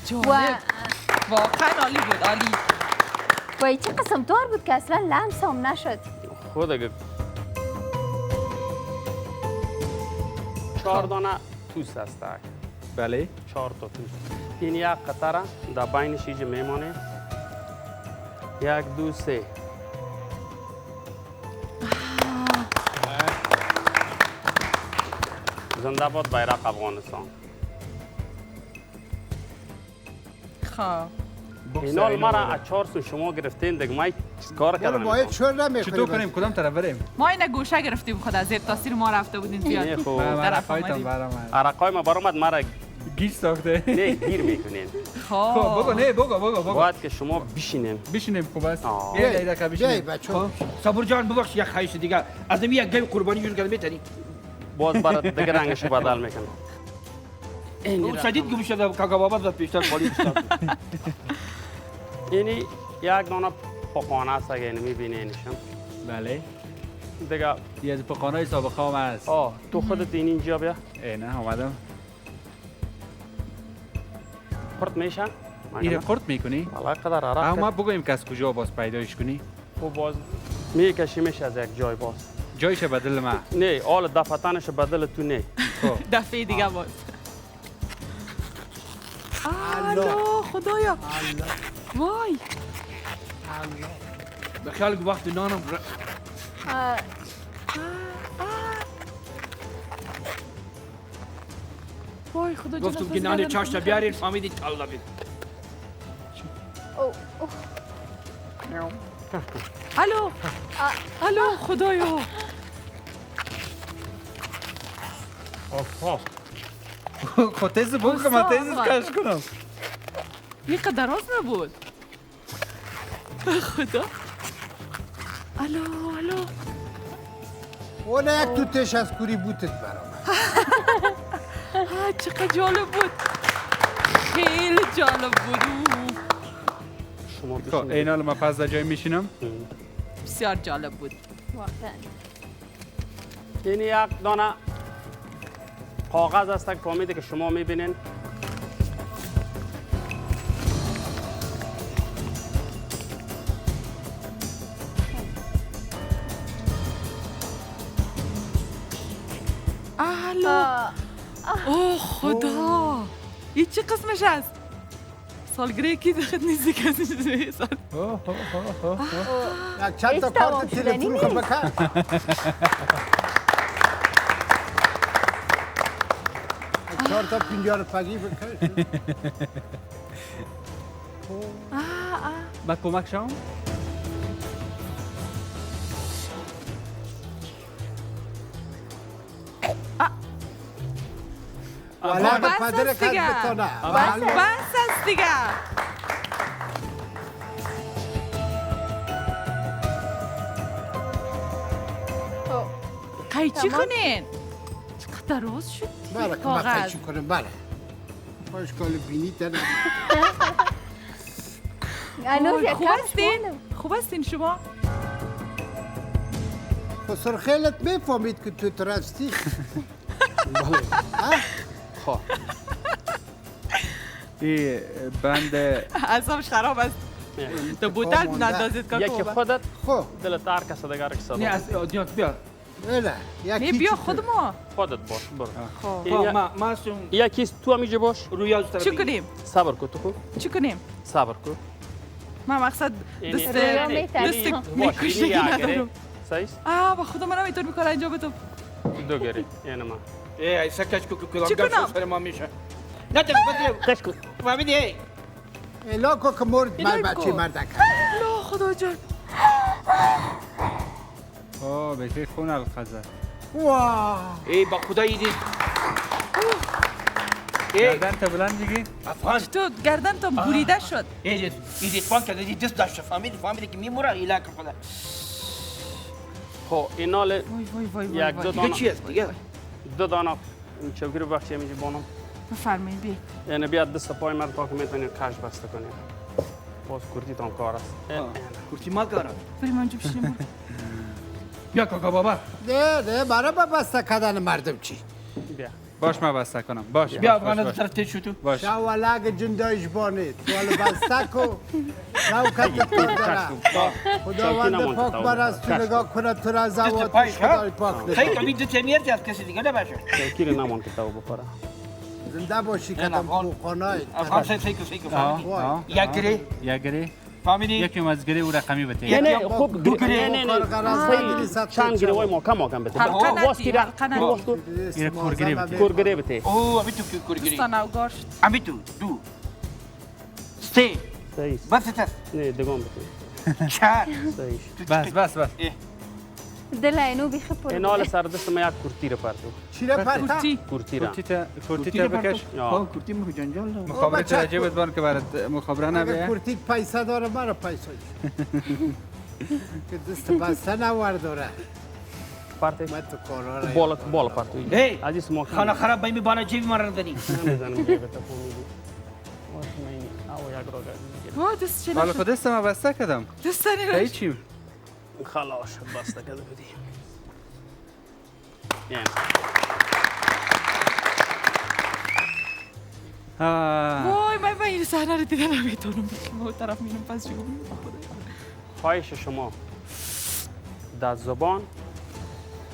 جالب واقعا عالی بود عالی وای چه قسم تار بود که اصلا لمس هم نشد خود اگه 4 دانه توس هست بله 4 تا توس این یک قطره در بینش اینجا میمانه 1 2 3 زنده باد بیرق افغانستان خب اینا مرا از 4 سو شما گرفتین دیگه ما کار کردم باید شور نمیخوریم چطور کنیم کدام طرف بریم ما این گوشه گرفتیم خود از زیر تاثیر ما رفته بودین زیاد خب عرقای ما برآمد مرا گیج ساخته نه گیر میکنین خب بگو نه بگو باید که شما بشینیم خوب است یه دقیقه بشینیم صبور جان ببخش یک خواهش دیگه از نمی یک گیم قربانی جور کردم میتونی باز برات دیگه رنگش بدل میکنم او شدید گم شده کاکا بابا زد پیشتر خالی استاد اینی یک دانه پخانه است اگه اینو میبینینشم بله دیگه یه از پخانه‌های سابقه هم است تو خودت اینجا بیا نه اومدم قرط میشه اینو قرط میکنی؟ والله قدر عرق اما بگویم که از کجا باز پیدایش کنی؟ خب باز میکشیمش از یک جای باز جایش بدل ما نه حال دفتنش بدل تو نه دفعه دیگه باز الو خدایا وای بخیال وقت نانم وای خدا جون گفتم که نان چاشتا بیارین فهمیدی تالا بید الو خدایا خود تیز بگو که من تیز کش کنم این قدر راست نبود خدا الو اون یک توتش از کوری بوتت برام چقدر جالب بود خیلی جالب بود شما این حالا من پس در جای میشینم بسیار جالب بود واقعا این یک دانه کاغذ است که فهمیده که شما میبینین اوه خدا این چه قسمش است؟ سالگره کی دخت نیزی کسی سال یک چند تا کارت تلفن خود بکن 4 تا 50 پگی بکن با کمک شام والا به پدر کد بتانه بس است دیگه قیچی کنین چقدر راست شد بله که ما قیچی کنیم بله خوشگال بینی تنه خوب هستین شما خسر خیلت میفهمید که تو ترستی خب این بند اعصابش خراب است تو بوتل نندازید کاکو یکی خودت خب دلت هر کس دیگر که صدا نه از آدیانت بیا نه بیا خود ما خودت باش خب ما یکی تو همیشه باش روی از طرف چی کنیم؟ صبر کن تو خوب چی کنیم؟ صبر کن من مقصد دست میکشی ندارم با خدا من اینطور میکنه اینجا به تو دو گری یعنی من ایسا کش که چی کنم؟ سر ما میشه نه تک بدریم کش کن فهمیدی الا کو که مرد مال بچه مردک لا خدا جان بشه خون الخزر واه ای با خدا ایدی گردن تا بلند بگی. افغان تو گردن تو بریده شد. ایدیت پان کرده دی دست داشت فهمیدی که میموره ایلا که خدا. خب این نال وای وای وای یک دو دیگه دانه چی است دیگه؟ دو دانه این چوکی رو بخشی میشه بانم. بفرمایید بی. یعنی بیاد دست پای من تا که میتونید کش بسته کنید. باز کورتی تان کار است. کورتی ما کار است. بری من جو بشینم. بیا کاکا بابا. نه برای با بسته کردن مردم چی؟ بیا. باش ما بسته کنم. باش. بیا افغان طرف تیز شو تو. باش. شاولگ جندایش بانید. ولی بسته کو. نوکت کردن. خداوند پاک بر از تو نگاه کنه تو را زواتش خدای پاک نگاه. خیلی کمی دو تمیرتی از کسی دیگه نباشه. چوکی رو نمان که تو بخوره. زنده باشی کدام خوخانای. افغان سیکو فهمیدی. یک گری. فهمیدی؟ یکی از گری او رقمی بته. یعنی خوب دو گری. نه چند گری وای ما کم بته. حلقه ندی. این کورگری بته. کورگری بته. اوه امی تو کورگری. دوستان اوگار شد. امی تو دو. سه. بس تا. نه دگم بته. چهار. بس. دل اینو بیخی پر. این حال سر دست ما یک کورتی رو پرتو. چی رو پرتا؟ کورتی تا بکش. کورتی مو جنجال. مخابره تو جیبت بان که برات مخابره اگر نبیه. کورتی پیسه داره مرا پیسه که دست بسته نوار داره. پرته. من تو کارا را. بالا پرتو. هی. عزیز ما خانه خراب باید میبانه جیب من رندنی. نمیزنم جیبت فهمیدی. وای دست چه حالا نشد. خود دست ما بسته کردم. دست نشد. هیچ چی. خلاص شد بسته کرده بودی. یعنی. وای من این صحنه رو دیگه نمیتونم بگم. اون طرف میرم پس جواب. خواهش شما در زبان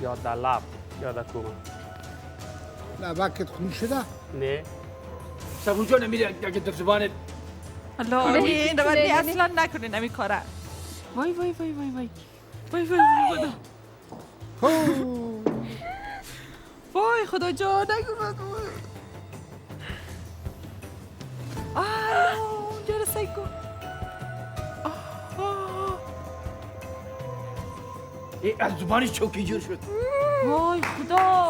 یا در لب یا در کومه؟ لبکت خون شده؟ نه. سبون جا نمیره اگه در زبانت. الله این اصلا نکنین نمی کاره. وای وای خدا جا نگو اونجا رو سعی کن. از زبانش چوکی جور شد. وای خدا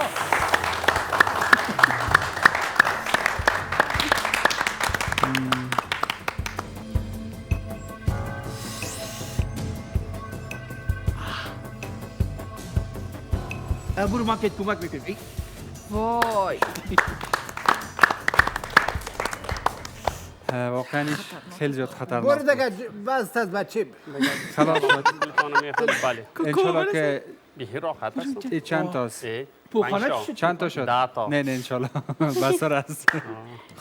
برو ما که کمک میکنی. وای واقعا خیلی زیاد خطرناک. برو دیگه بست از بچه. خلاص شد. بله. انشالله که بیه راحت است. این چند تاست؟ چند تا شد؟ 10 تا. نه انشالله بسر است.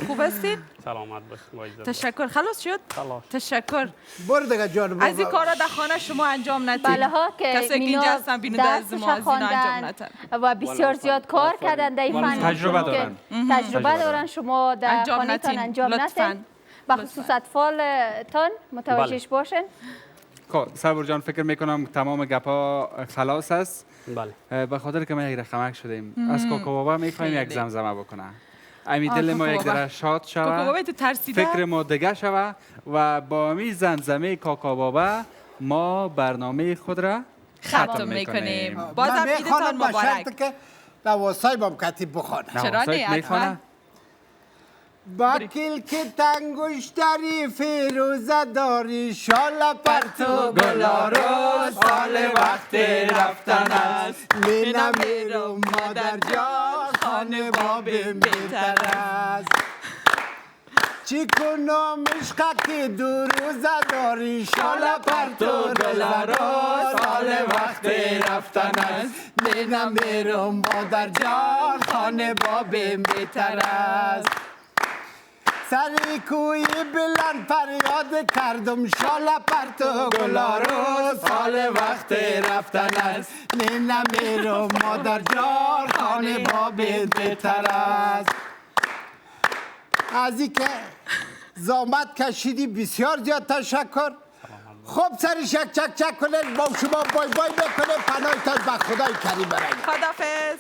خوب هستین؟ سلامت باش. تشکر. خلاص شد؟ خلاص. تشکر. برو دیگه جان. از این کارا در خانه شما انجام ندید. بله ها که کسی که اینجا هستن بیننده از ما از اینا انجام ندن. و بسیار زیاد کار کردن در این فن. تجربه دارن. تجربه دارن شما در خانه‌تان انجام ندید. بخصوص اطفالتان متوجهش باشین. خب صبور جان فکر میکنم تمام گپا خلاص است. بله. به خاطر که ما یک رقمک شدیم از کوکو بابا میخوایم یک زمزمه بکنه. امی دل ما یک ذره شاد شوه. کوکو بابا تو ترسیده. فکر ما دیگه شوه و با می زمزمه کوکو بابا ما برنامه خود را ختم میکنیم. بازم عیدتان مبارک. که نواسای بام کتیب بخونه. چرا نه؟ با کلک انگشتری فیروزه داری شال پرتو گلارو سال وقت رفتن است میرم مادر جان خانه بابم بهتر است چی کنم عشقه که دو روزه داری شال پرتو گلارو سال وقت رفتن است میرم مادر جان خانه بابم بهتر است سری کوی بلند فریاد کردم شال پرتو گلارو سال وقت رفتن است نمیرم مادر جان خانه بابت بهتر است از این که زحمت کشیدی بسیار زیاد تشکر خوب سری چک کنید با شما بای بای بکنه پناهتان به خدای کریم برای خدافظ